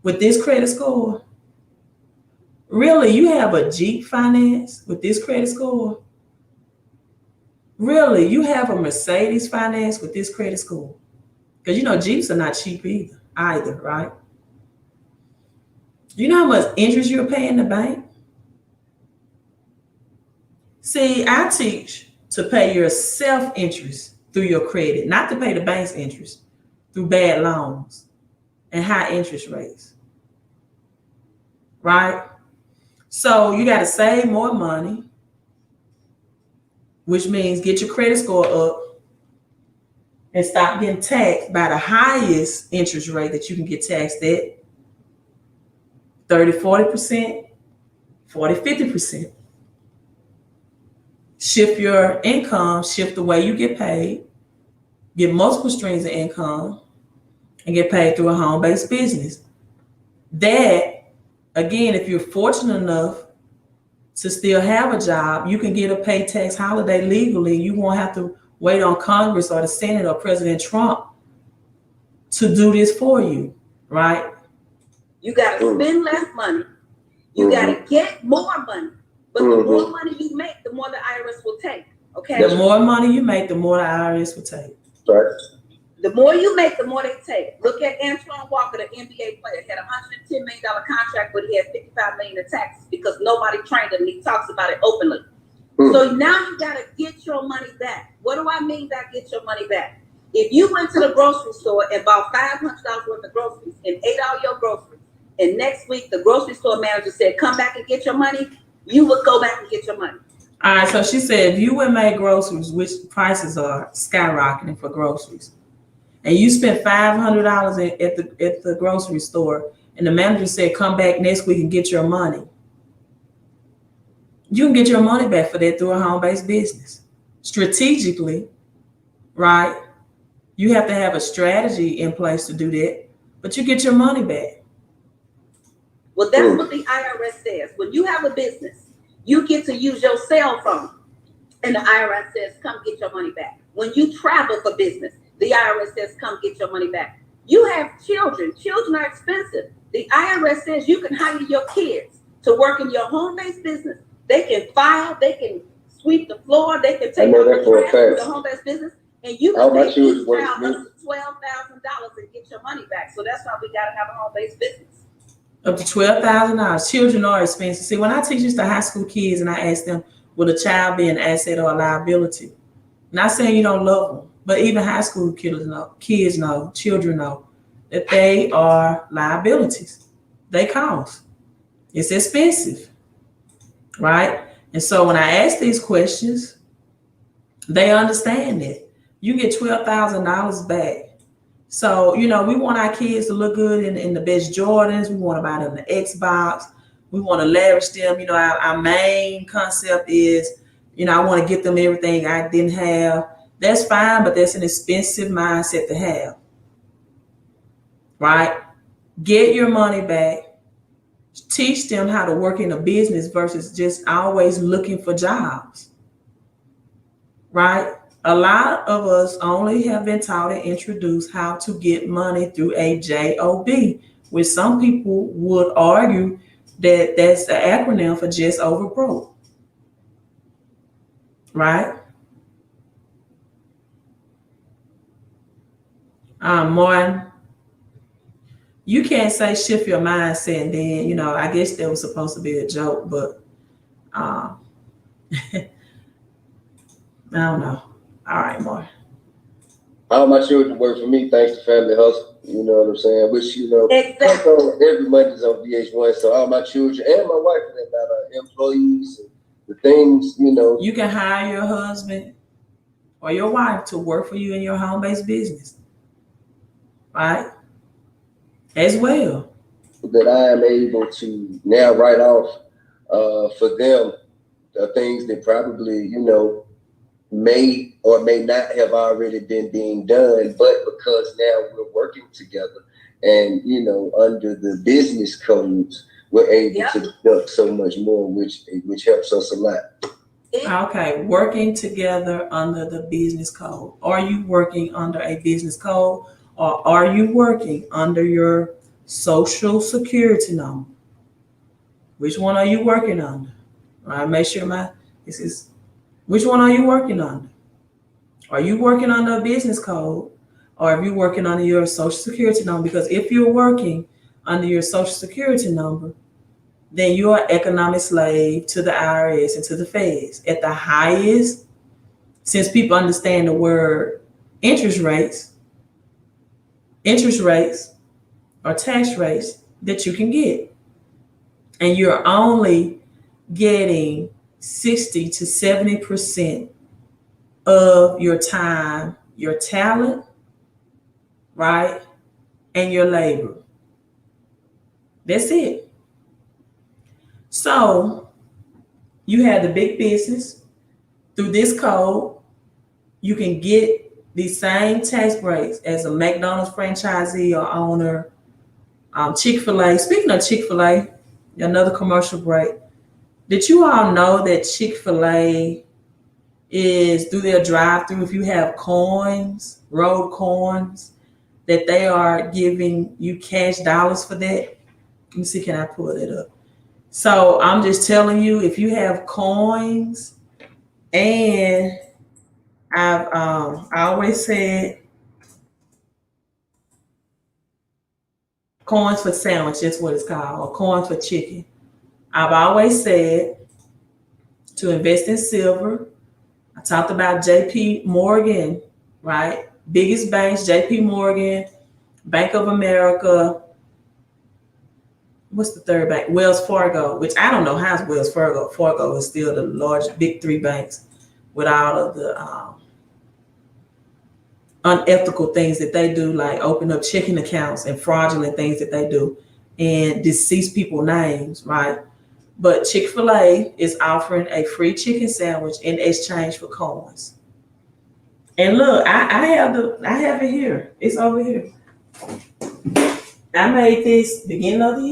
with this credit score? Really? You have a Jeep finance with this credit score? Really? You have a Mercedes finance with this credit score? Because you know Jeeps are not cheap either, right? You know how much interest you're paying the bank? See, I teach to pay your self-interest through your credit, not to pay the bank's interest through bad loans and high interest rates, right? So you got to save more money, which means get your credit score up and stop getting taxed by the highest interest rate that you can get taxed at, 30, 40%, 40, 50%. Shift your income, shift the way you get paid, get multiple streams of income, and get paid through a home-based business. That, again, if you're fortunate enough to still have a job, you can get a paid tax holiday legally. You won't have to wait on Congress or the Senate or President Trump to do this for you, right? You got to spend less money. You got to get more money. But the more money you make, the more the IRS will take. Okay? The more money you make, the more the IRS will take. Right. The more you make, the more they take. Look at Antoine Walker, the NBA player. He had a $110 million contract, but he had $55 million in taxes because nobody trained him. He talks about it openly. So now you got to get your money back. What do I mean by get your money back? If you went to the grocery store and bought $500 worth of groceries and ate all your groceries, and next week the grocery store manager said, come back and get your money, you would go back and get your money. All right, so she said if you would make groceries, which prices are skyrocketing for groceries, and you spent $500 at the grocery store, and the manager said, come back next week and get your money, you can get your money back for that through a home-based business. Strategically, right? You have to have a strategy in place to do that, but you get your money back. Well, that's what the IRS says. When you have a business, you get to use your cell phone, and the IRS says, come get your money back. When you travel for business, the IRS says, come get your money back. You have children. Children are expensive. The IRS says you can hire your kids to work in your home-based business. They can file, they can sweep the floor, they can take out the trash in your home-based business. And you How can my make children each work child for me. up to $12,000 and get your money back. So that's why we gotta have a home-based business. Up to $12,000. Children are expensive. See, when I teach this to high school kids and I ask them, will a child be an asset or a liability? Not saying you don't love them, but even high school children know, children know that they are liabilities. They cost. It's expensive, right? And so when I ask these questions, they understand it. You get $12,000 back. So, we want our kids to look good in the best Jordans. We want to buy them the Xbox. We want to lavish them. Our main concept is, I want to get them everything I didn't have. That's fine, but that's an expensive mindset to have, right? Get your money back. Teach them how to work in a business versus just always looking for jobs, right? A lot of us only have been taught and introduced how to get money through a job, which some people would argue that that's the acronym for just over broke, right? Martin, you can't say shift your mindset and then, I guess that was supposed to be a joke, but I don't know. All right, Martin. How my children work for me thanks to Family Hustle. You know what I'm saying? Which, Exactly. every Monday's on VH1. So all my children and my wife for that matter, employees, and the things, You can hire your husband or your wife to work for you in your home-based business, right? As well. that I am able to now write off for them things that probably, may or may not have already been being done, but because now we're working together and, under the business codes, we're able to deduct so much more, which helps us a lot. Okay, working together under the business code. Are you working under a business code or are you working under your social security number? Which one are you working under? All right, make sure which one are you working under? Are you working under a business code or are you working under your social security number? Because if you're working under your social security number, then you are economic slave to the IRS and to the feds. At the highest, since people understand the word interest rates are tax rates that you can get. And you're only getting 60 to 70% of your time, your talent, right? And your labor. That's it. So you have the big business. Through this code, you can get the same tax breaks as a McDonald's franchisee or owner, Chick-fil-A. Speaking of Chick-fil-A, another commercial break. Did you all know that Chick-fil-A is through their drive-through, if you have coins, road coins, that they are giving you cash dollars for that? Let me see, can I pull it up? So I'm just telling you, if you have coins, and I always said coins for sandwich, that's what it's called, or coins for chicken. I've always said to invest in silver. I talked about JP Morgan, right? Biggest banks, JP Morgan, Bank of America. What's the third bank? Wells Fargo, which I don't know how it's Wells Fargo. Fargo is still the large, big three banks with all of the unethical things that they do, like open up checking accounts and fraudulent things that they do and deceased people's names, right? But Chick-fil-A is offering a free chicken sandwich in exchange for coins. And look, I have it here. It's over here. I made this beginning of the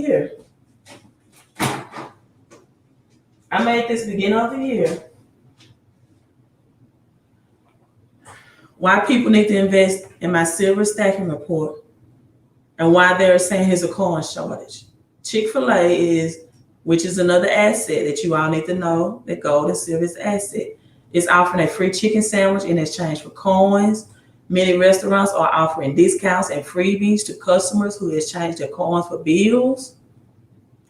year. Why people need to invest in my silver stacking report and why they're saying here's a coin shortage. Chick-fil-A which is another asset that you all need to know, that gold and silver is asset. is offering a free chicken sandwich in exchange for coins. Many restaurants are offering discounts and freebies to customers who exchange their coins for bills.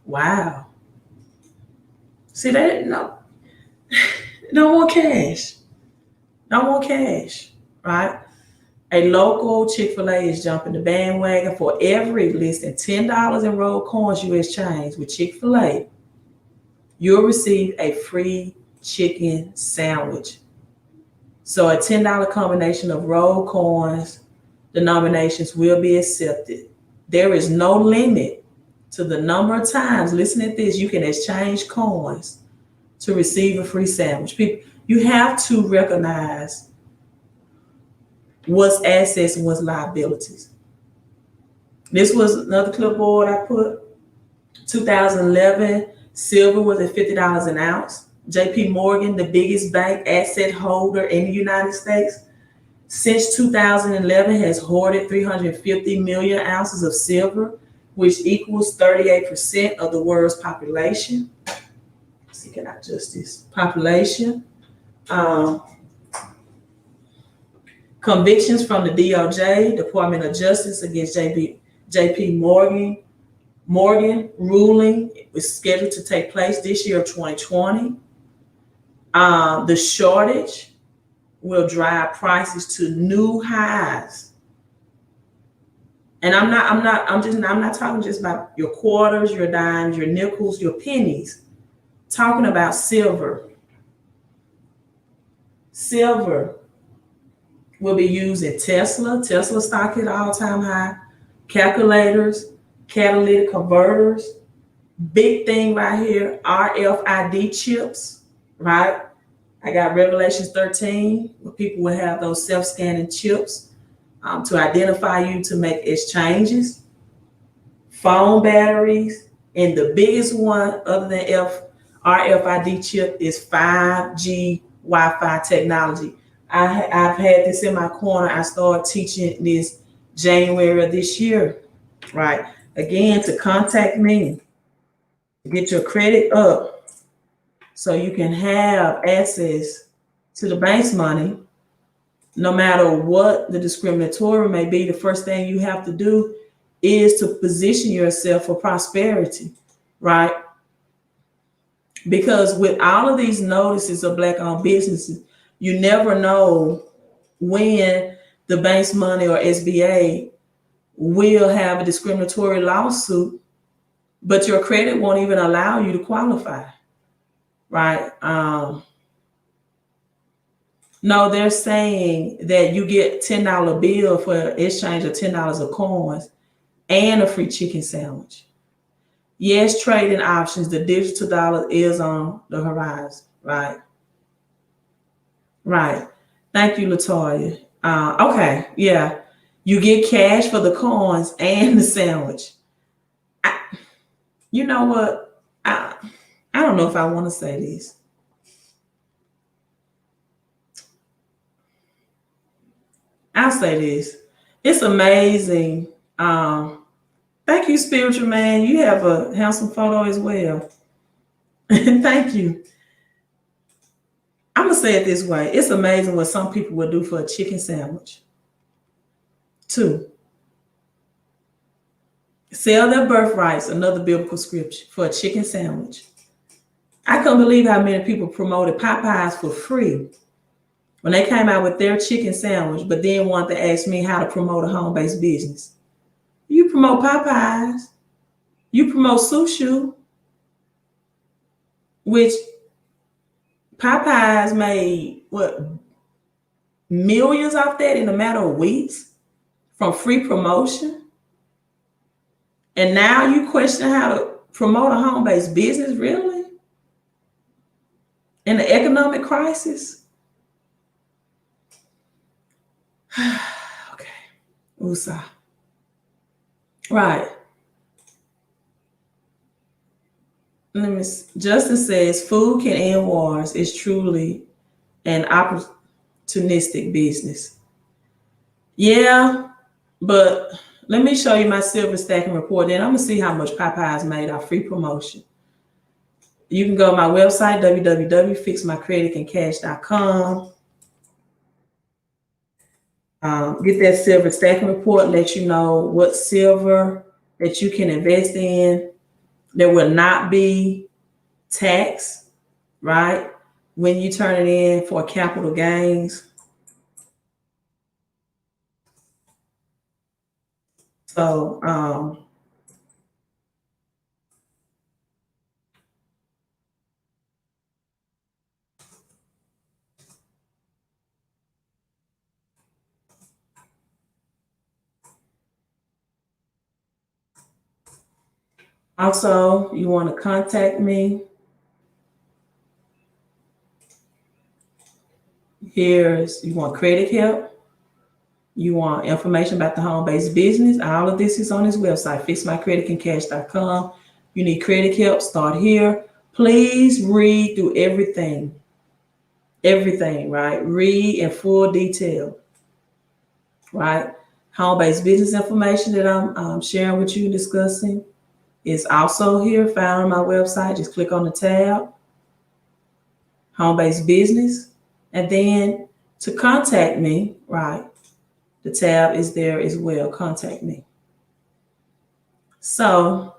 Wow. See, they don't want cash. Don't want cash, right? A local Chick-fil-A is jumping the bandwagon. For every less than $10 in rolled coins you exchange with Chick-fil-A, you'll receive a free chicken sandwich. So a $10 combination of rolled coins, denominations will be accepted. There is no limit to the number of times, listen at this, you can exchange coins to receive a free sandwich. People, you have to recognize what's assets and what's liabilities. This was another clipboard I put. 2011, silver was at $50 an ounce. JP Morgan, the biggest bank asset holder in the United States, since 2011 has hoarded 350 million ounces of silver, which equals 38% of the world's population. Let's see, can I adjust this? Population. Convictions from the DOJ, Department of Justice, against JP Morgan ruling is scheduled to take place this year of 2020. The shortage will drive prices to new highs. And I'm not talking just about your quarters, your dimes, your nickels, your pennies. Talking about silver. Silver will be used in Tesla stock at all-time high, calculators, catalytic converters, big thing right here, RFID chips, right? I got Revelations 13, where people will have those self-scanning chips to identify you to make exchanges, phone batteries, and the biggest one other than RFID chip is 5G Wi-Fi technology. I've had this in my corner. I started teaching this January of this year, right? Again, to contact me, get your credit up so you can have access to the bank's money. No matter what the discriminatory may be, the first thing you have to do is to position yourself for prosperity, right? Because with all of these notices of Black-owned businesses, you never know when the bank's money or SBA will have a discriminatory lawsuit, but your credit won't even allow you to qualify, right? No, they're saying that you get $10 bill for exchange of $10 of coins and a free chicken sandwich. Yes, trading options, the digital dollar is on the horizon, right? Right. Thank you, Latoya. Okay, yeah. You get cash for the coins and the sandwich. You know what? I don't know if I want to say this. I'll say this. It's amazing. Thank you, Spiritual Man. You have a handsome photo as well. Thank you. I'm going to say it this way. It's amazing what some people will do for a chicken sandwich. 2, sell their birthrights, another biblical scripture, for a chicken sandwich. I couldn't believe how many people promoted Popeyes for free when they came out with their chicken sandwich, but then wanted to ask me how to promote a home-based business. You promote Popeyes, you promote Sushu, which Popeyes made, millions off that in a matter of weeks from free promotion. And now you question how to promote a home-based business, really? In the economic crisis? Okay. USA. Right. Justin says food can end wars. It's truly an opportunistic business. Yeah, but let me show you my silver stacking report. Then I'm gonna see how much Popeyes made off free promotion. You can go to my website, www.fixmycreditandcash.com. Get that silver stacking report, let you know what silver that you can invest in that will not be taxed, right? When you turn it in for capital gains. So, also, you want to contact me. Here's, you want credit help. You want information about the home-based business. All of this is on his website, fixmycreditandcash.com. You need credit help, start here. Please read through everything, right? Read in full detail, right? Home-based business information that I'm sharing with you, discussing, is also here, found on my website. Just click on the tab, home-based business, and then to contact me, right? The tab is there as well, contact me. So,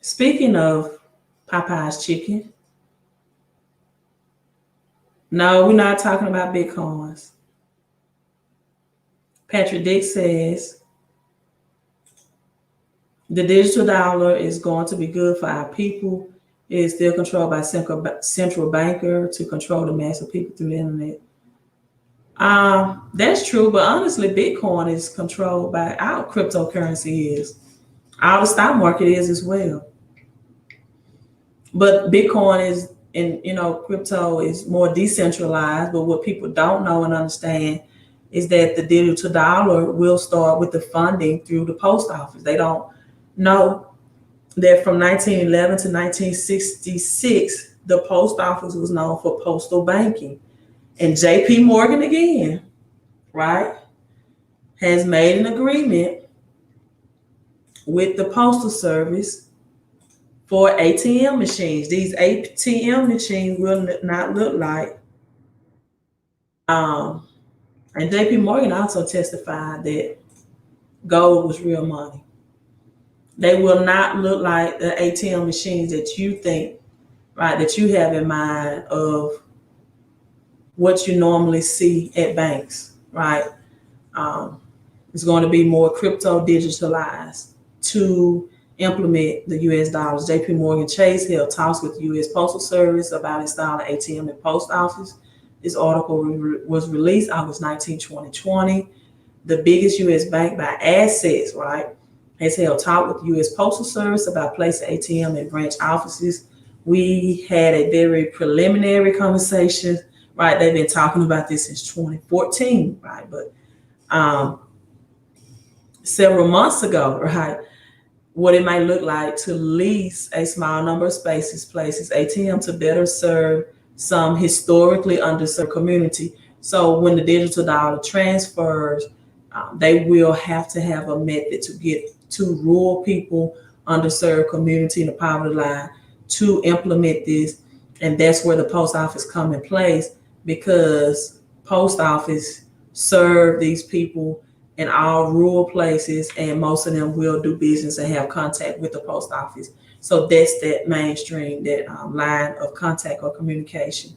speaking of Popeye's chicken, no, we're not talking about Bitcoins. Patrick Dick says, the digital dollar is going to be good for our people. It is still controlled by central banker to control the mass of people through the internet. That's true, but honestly, Bitcoin is controlled by our cryptocurrency is. Our stock market is as well. But Bitcoin is, and crypto is more decentralized. But what people don't know and understand is that the digital dollar will start with the funding through the post office. They don't know that from 1911 to 1966, the post office was known for postal banking. And J.P. Morgan, again, right, has made an agreement with the Postal Service for ATM machines. These ATM machines will not look like, and J.P. Morgan also testified that gold was real money. They will not look like the ATM machines that you think, right, that you have in mind of what you normally see at banks, right? It's going to be more crypto digitalized to implement the U.S. dollars. J.P. Morgan Chase held talks with the U.S. Postal Service about installing ATM in post office. This article was released August 19, 2020. The biggest U.S. bank by assets, right, has held talk with the U.S. Postal Service about placing ATM in branch offices. We had a very preliminary conversation, right? They've been talking about this since 2014, right? But several months ago, right, what it might look like to lease a small number of places ATM to better serve some historically underserved community. So when the digital dollar transfers, they will have to have a method to get to rural people, underserved community in the poverty line to implement this. And that's where the post office come in place, because post office serve these people in all rural places, and most of them will do business and have contact with the post office. So that's that mainstream, that line of contact or communication.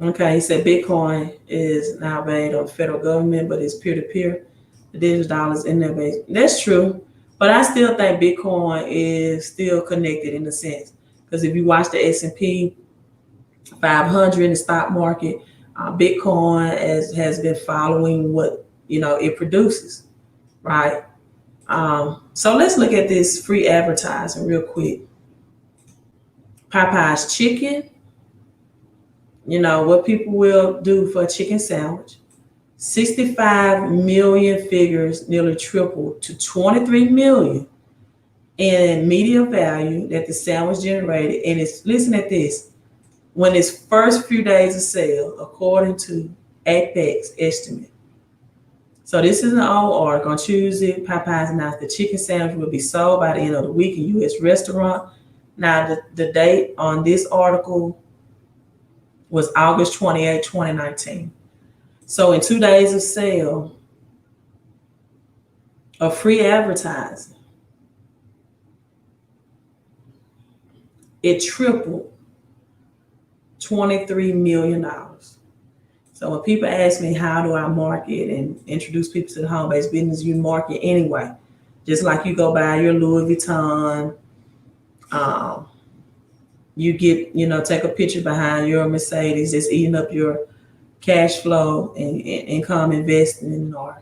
Okay, he said Bitcoin is now made of federal government, but it's peer-to-peer. The digital dollar is in their base. That's true, but I still think Bitcoin is still connected in a sense, because if you watch the S&P 500 in the stock market, Bitcoin has been following what it produces, right? So let's look at this free advertising real quick. Popeye's chicken. What people will do for a chicken sandwich. 65 million figures, nearly tripled to 23 million in media value that the sandwich generated. And listen at this, when its first few days of sale, according to Apex estimate. So this is an old article on Tuesday. Popeyes announced the chicken sandwich will be sold by the end of the week in U.S. restaurant. Now, the date on this article was August 28, 2019. So in 2 days of sale of free advertising, it tripled $23 million. So when people ask me, how do I market and introduce people to the home-based business, you market anyway. Just like you go buy your Louis Vuitton, you get, take a picture behind your Mercedes that's eating up your cash flow and income investing, or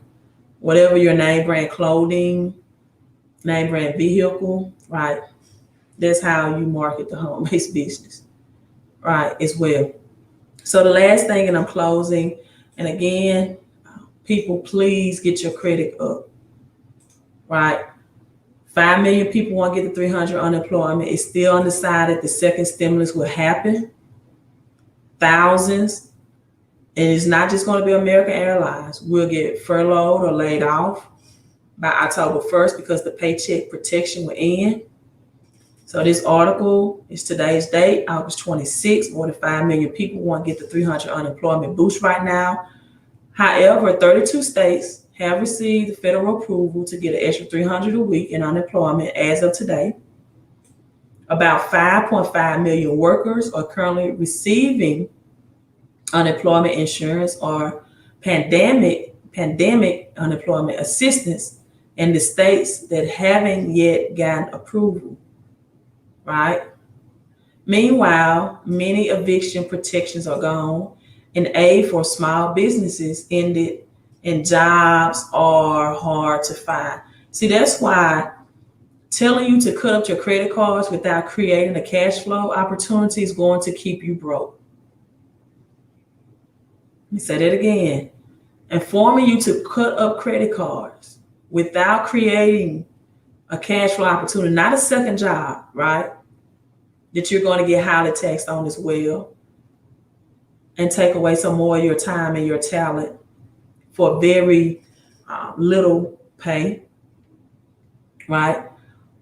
whatever your name brand clothing, name brand vehicle, right? That's how you market the home-based business, right, as well. So the last thing, and I'm closing, and again, people, please get your credit up, right? 5 million people want to get to 300 unemployment. It's still undecided. The second stimulus will happen. Thousands, and it's not just going to be American Airlines, will get furloughed or laid off by October 1st because the Paycheck Protection will end. So this article is today's date, August 26th. More than 5 million people want to get the 300 unemployment boost right now. However, 32 states have received the federal approval to get an extra 300 a week in unemployment as of today. About 5.5 million workers are currently receiving unemployment insurance or pandemic unemployment assistance in the states that haven't yet gotten approval, right? Meanwhile, many eviction protections are gone and aid for small businesses ended, and jobs are hard to find. See, that's why telling you to cut up your credit cards without creating a cash flow opportunity is going to keep you broke. Let me say that again. Informing you to cut up credit cards without creating a cash flow opportunity, not a second job, right? That you're going to get highly taxed on as well and take away some more of your time and your talent for very little pay, right?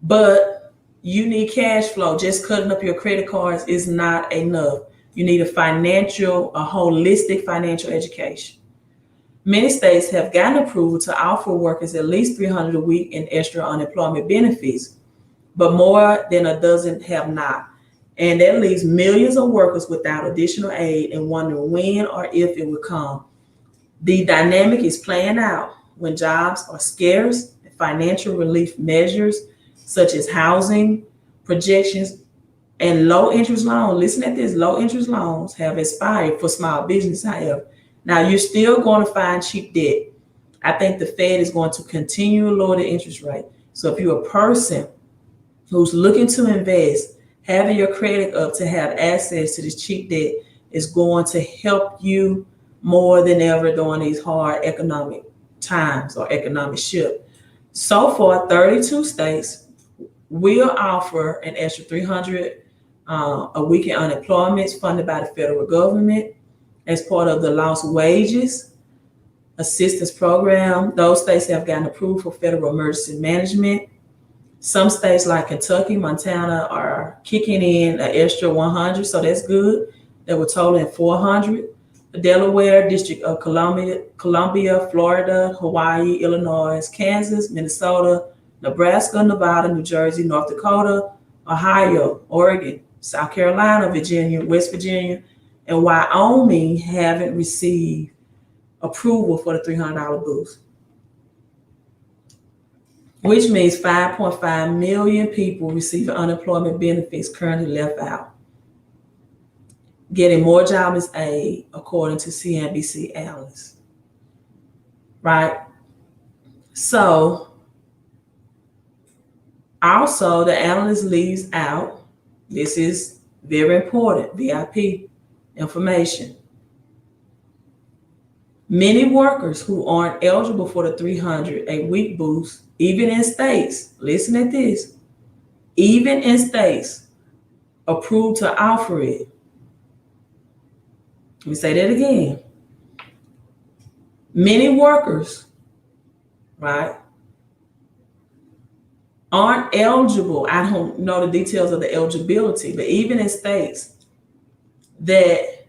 But you need cash flow. Just cutting up your credit cards is not enough. You need a holistic financial education. Many states have gotten approval to offer workers at least 300 a week in extra unemployment benefits, but more than a dozen have not. And that leaves millions of workers without additional aid and wondering when or if it will come. The dynamic is playing out when jobs are scarce, financial relief measures such as housing projections and low interest loans. Listen at this, low interest loans have expired for small business, however. Now you're still going to find cheap debt. I think the Fed is going to continue to lower the interest rate. So if you're a person who's looking to invest, having your credit up to have access to this cheap debt is going to help you more than ever during these hard economic times or economic shift. So far, 32 states will offer an extra 300 a week in unemployment funded by the federal government as part of the Lost Wages Assistance Program. Those states have gotten approved for federal emergency management. Some states like Kentucky, Montana are kicking in an extra 100, so that's good. They were totaling 400. Delaware, District of Columbia, Florida, Hawaii, Illinois, Kansas, Minnesota, Nebraska, Nevada, New Jersey, North Dakota, Ohio, Oregon, South Carolina, Virginia, West Virginia, and Wyoming haven't received approval for the $300 boost, which means 5.5 million people receiving unemployment benefits currently left out, getting more jobless aid, according to CNBC analysts, right? So also the analyst leaves out, this is very important, VIP information. Many workers who aren't eligible for the 300 a week boost, even in states, listen at this, even in states approved to offer it. Let me say that again. Many workers, right, aren't eligible. I don't know the details of the eligibility, but even in states that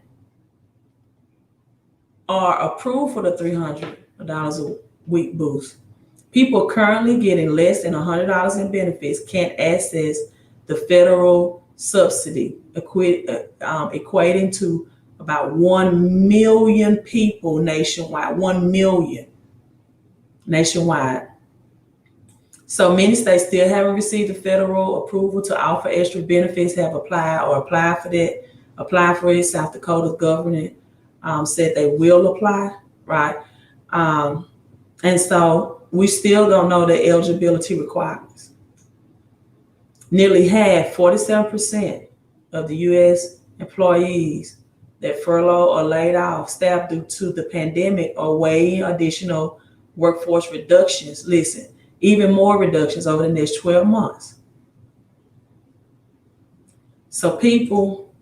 are approved for the $300 a week boost, people currently getting less than $100 in benefits can't access the federal subsidy, equating to about 1 million people nationwide. 1 million nationwide. So many states still haven't received the federal approval to offer extra benefits, have applied for that, applied for it. South Dakota's governor said they will apply, right? And so we still don't know the eligibility requirements. Nearly half, 47% of the U.S. employees that furloughed or laid off staff due to the pandemic are weighing additional workforce reductions. Listen, even more reductions over the next 12 months. So people,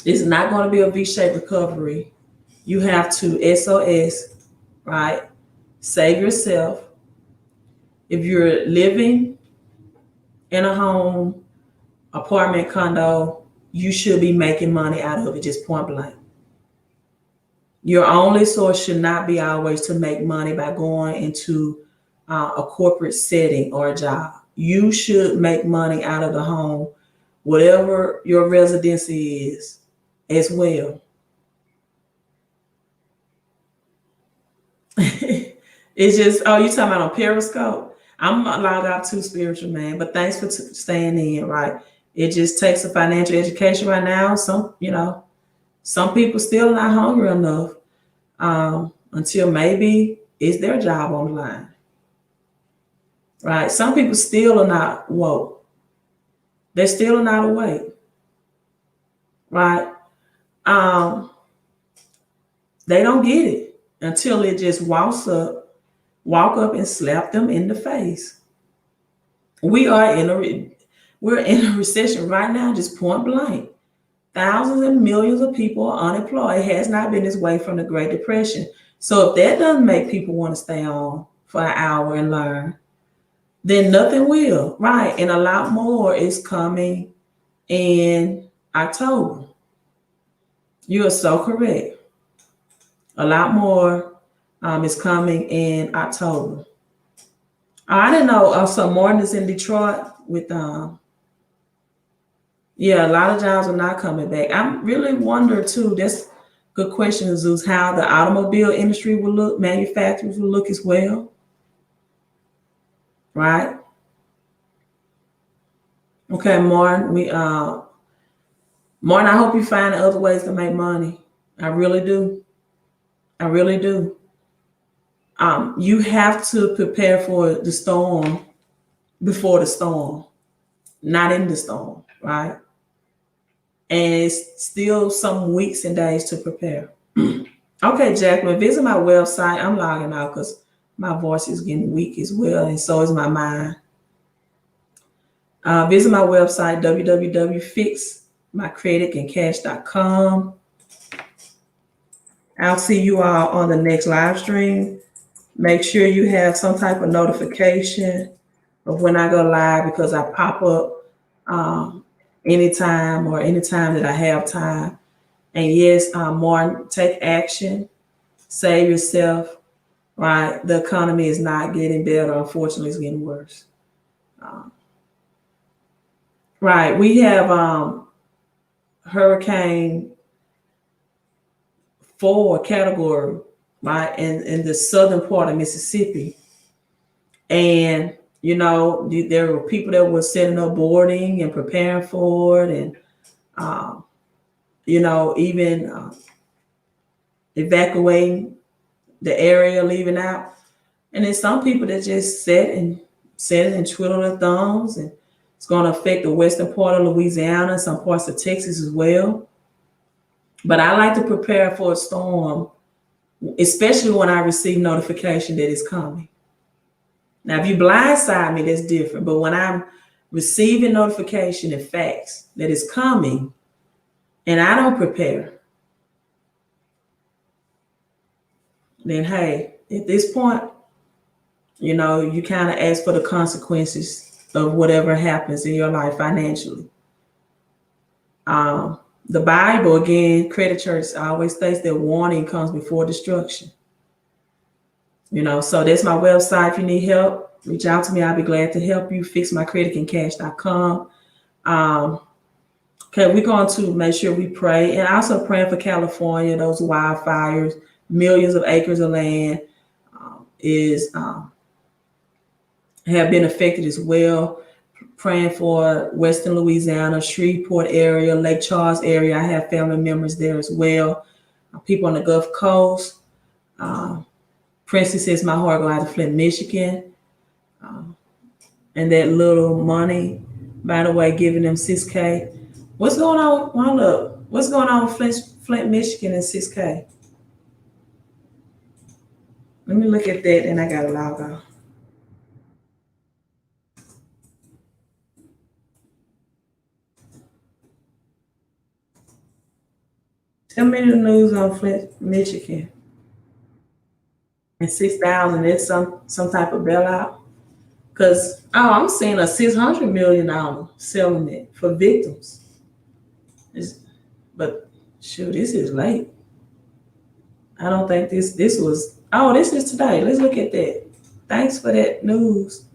it's not going to be a V-shaped recovery. You have to SOS, right? Save yourself. If you're living in a home, apartment, condo, you should be making money out of it, just point blank. Your only source should not be always to make money by going into a corporate setting or a job. You should make money out of the home, whatever your residency is, as well. It's just, oh, you talking about on Periscope? I'm logged out too, spiritual man, but thanks for staying in, right? It just takes a financial education right now. Some people still not hungry enough until maybe it's their job on the line, right? Some people still are not woke. They still are not awake, right? They don't get it until it just walk up and slap them in the face. We're in a recession right now, just point blank. Thousands and millions of people are unemployed. It has not been this way from the Great Depression. So if that doesn't make people want to stay on for an hour and learn, then nothing will, right? And a lot more is coming in October. You are so correct. A lot more is coming in October. I didn't know. So Martin is in Detroit with yeah, a lot of jobs are not coming back. I really wonder too. That's a good question, Zeus. How the automobile industry will look, manufacturers will look as well, right? Okay, Martin. Martin, I hope you find other ways to make money. I really do. I really do. You have to prepare for the storm before the storm, not in the storm, right? And it's still some weeks and days to prepare. Okay, Jacqueline, visit my website. I'm logging out because my voice is getting weak as well, and so is my mind. Visit my website, www.fixmycreditandcash.com. I'll see you all on the next live stream. Make sure you have some type of notification of when I go live, because I pop up anytime that I have time. And yes, Martin, take action, save yourself, right? The economy is not getting better. Unfortunately, it's getting worse. Right, we have Hurricane 4 category, right, in the southern part of Mississippi. And, you know, there were people that were setting up boarding and preparing for it, and, you know, even evacuating the area, leaving out. And then some people that just sit and twiddle their thumbs, and it's going to affect the western part of Louisiana, some parts of Texas as well. But I like to prepare for a storm, especially when I receive notification that it's coming. Now, if you blindside me, that's different. But when I'm receiving notification and facts that it's coming, and I don't prepare, then hey, at this point, you know, you kind of ask for the consequences of whatever happens in your life financially. The Bible, again, Credit Church always states that warning comes before destruction. You know, so that's my website. If you need help, reach out to me. I'll be glad to help you. FixMyCreditandCash.com. Okay, we're going to make sure we pray, and also praying for California. Those wildfires, millions of acres of land have been affected as well. Praying for Western Louisiana, Shreveport area, Lake Charles area. I have family members there as well. People on the Gulf Coast. Princess says my heart go out to Flint, Michigan. And that little money, by the way, giving them $6K. What's going on? Hold up. What's going on with Flint, Michigan and $6K? Let me look at that, and I got to log on. Tell me the news on Flint, Michigan. And 6,000, that's some type of bailout. Because, I'm seeing a $600 million settlement for victims. But shoot, this is late. I don't think this was, this is today. Let's look at that. Thanks for that news.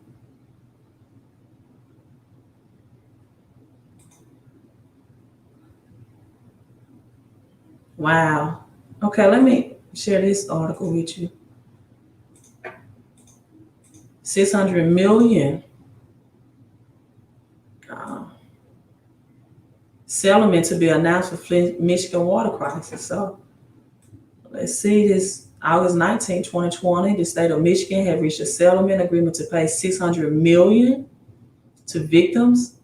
Wow. Okay, let me share this article with you. 600 million settlement to be announced for Flint, Michigan water crisis. So let's see this. August 19, 2020, the state of Michigan had reached a settlement agreement to pay $600 million to victims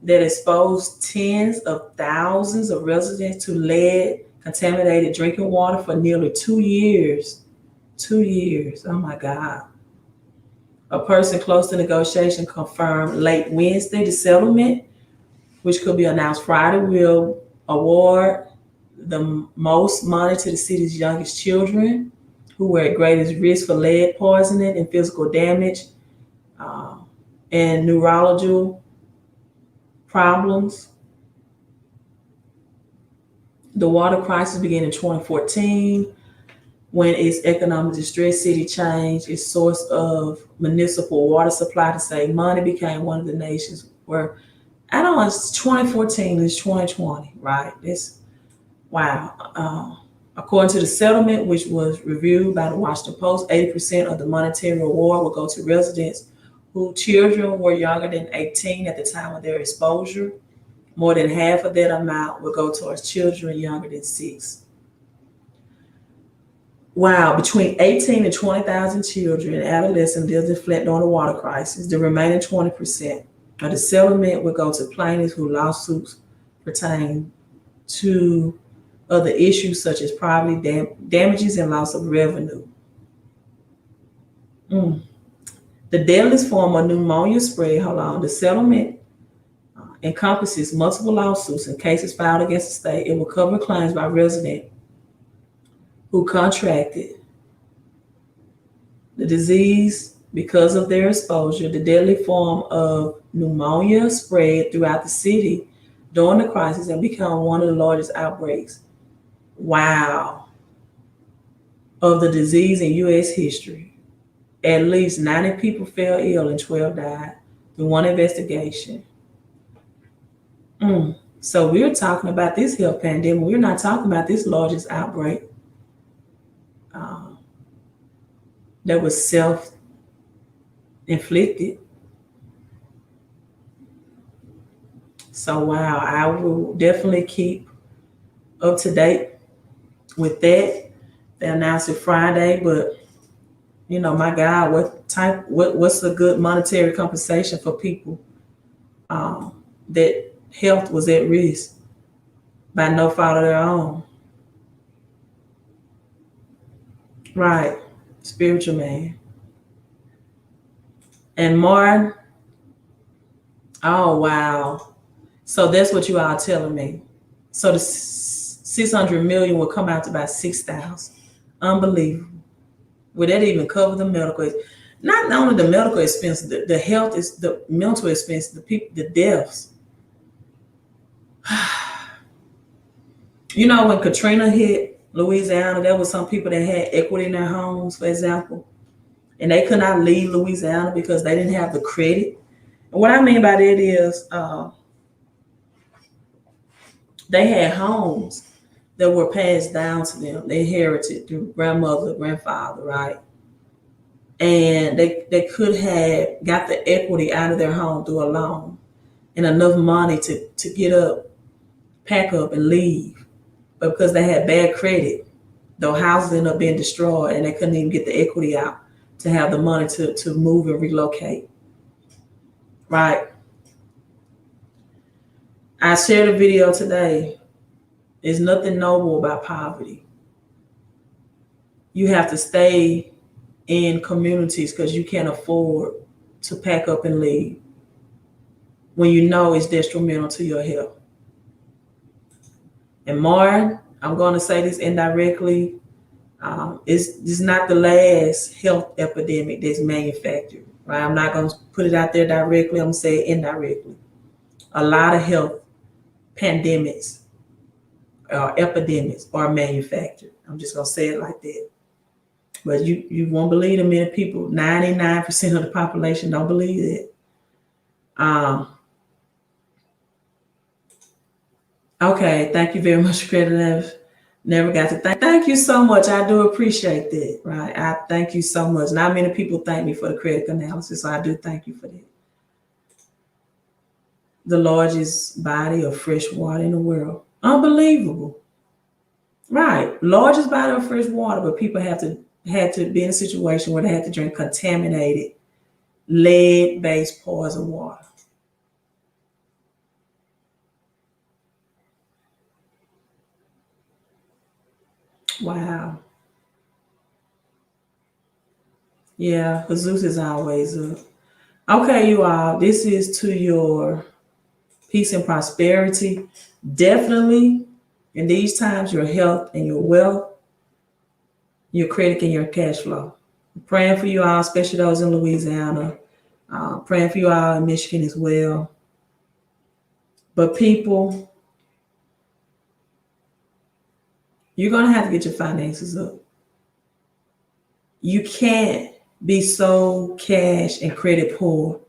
that exposed tens of thousands of residents to lead-contaminated drinking water for nearly 2 years. 2 years. Oh, my God. A person close to negotiation confirmed late Wednesday the settlement, which could be announced Friday, will award the most money to the city's youngest children who were at greatest risk for lead poisoning and physical damage and neurological problems. The water crisis began in 2014 when its economic distress city changed its source of municipal water supply to save money, became one of the nations where, I don't know, it's 2014, it's 2020, right? Wow. According to the settlement, which was reviewed by the Washington Post, 80% of the monetary reward will go to residents whose children were younger than 18 at the time of their exposure. More than half of that amount will go towards children younger than 6. Wow, between 18 and 20,000 children and adolescents lived in Flint during the water crisis. The remaining 20% of the settlement will go to plaintiffs whose lawsuits pertain to other issues such as property damages and loss of revenue. The deadliest form of pneumonia spread, the settlement encompasses multiple lawsuits and cases filed against the state. It will cover claims by residents who contracted the disease because of their exposure. The deadly form of pneumonia spread throughout the city during the crisis and become one of the largest outbreaks, of the disease in U.S. history. At least 90 people fell ill and 12 died in one investigation. So we're talking about this health pandemic. We're not talking about this largest outbreak that was self-inflicted. So, I will definitely keep up to date with that. They announced it Friday, but my God, what's a good monetary compensation for people that health was at risk by no fault of their own? Right. Spiritual man. And Martin, oh, wow. So that's what you are telling me. So the 600 million will come out to about 6,000. Unbelievable. Would that even cover the medical? Not only the medical expense, the health is the mental expense, the people, the deaths. You know, when Katrina hit Louisiana, there was some people that had equity in their homes, for example, and they could not leave Louisiana because they didn't have the credit. And what I mean by that is they had homes that were passed down to them. They inherited through grandmother, grandfather, right? And they could have got the equity out of their home through a loan and enough money to get up, pack up, and leave. But because they had bad credit, their houses ended up being destroyed and they couldn't even get the equity out to have the money to move and relocate. Right? I shared a video today. There's nothing noble about poverty. You have to stay in communities because you can't afford to pack up and leave when you know it's detrimental to your health. And Martin, I'm going to say this indirectly, it's not the last health epidemic that's manufactured, right? I'm not going to put it out there directly. I'm going to say it indirectly. A lot of health pandemics or epidemics are manufactured. I'm just going to say it like that. But you won't believe the many people, 99% of the population don't believe that. Okay, thank you very much, Credit. Never got to thank you so much. I do appreciate that, right? I thank you so much. Not many people thank me for the credit analysis, so I do thank you for that. The largest body of fresh water in the world. Unbelievable. Right. Largest body of fresh water, but people had to be in a situation where they had to drink contaminated, lead-based poison water. Wow. Yeah, Jesus is always up. Okay, you all, this is to your peace and prosperity. Definitely in these times, your health and your wealth, your credit and your cash flow. I'm praying for you all, especially those in Louisiana. Praying for you all in Michigan as well. But people, you're going to have to get your finances up. You can't be so cash and credit poor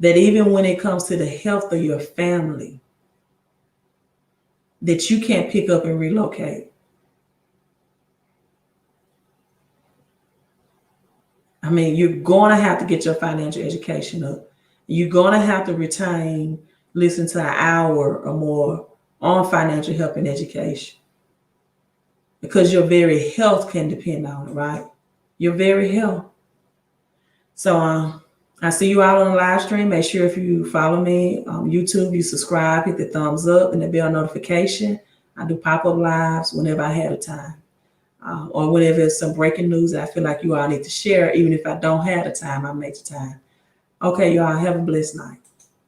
that even when it comes to the health of your family, that you can't pick up and relocate. I mean, you're going to have to get your financial education up. You're going to have to listen to an hour or more on financial help and education, because your very health can depend on it, right? Your very health. So I see you out on the live stream. Make sure if you follow me on YouTube, you subscribe, hit the thumbs up and the bell notification. I do pop-up lives whenever I have the time. Or whenever there's some breaking news that I feel like you all need to share. Even if I don't have the time, I make the time. Okay, you all have a blessed night.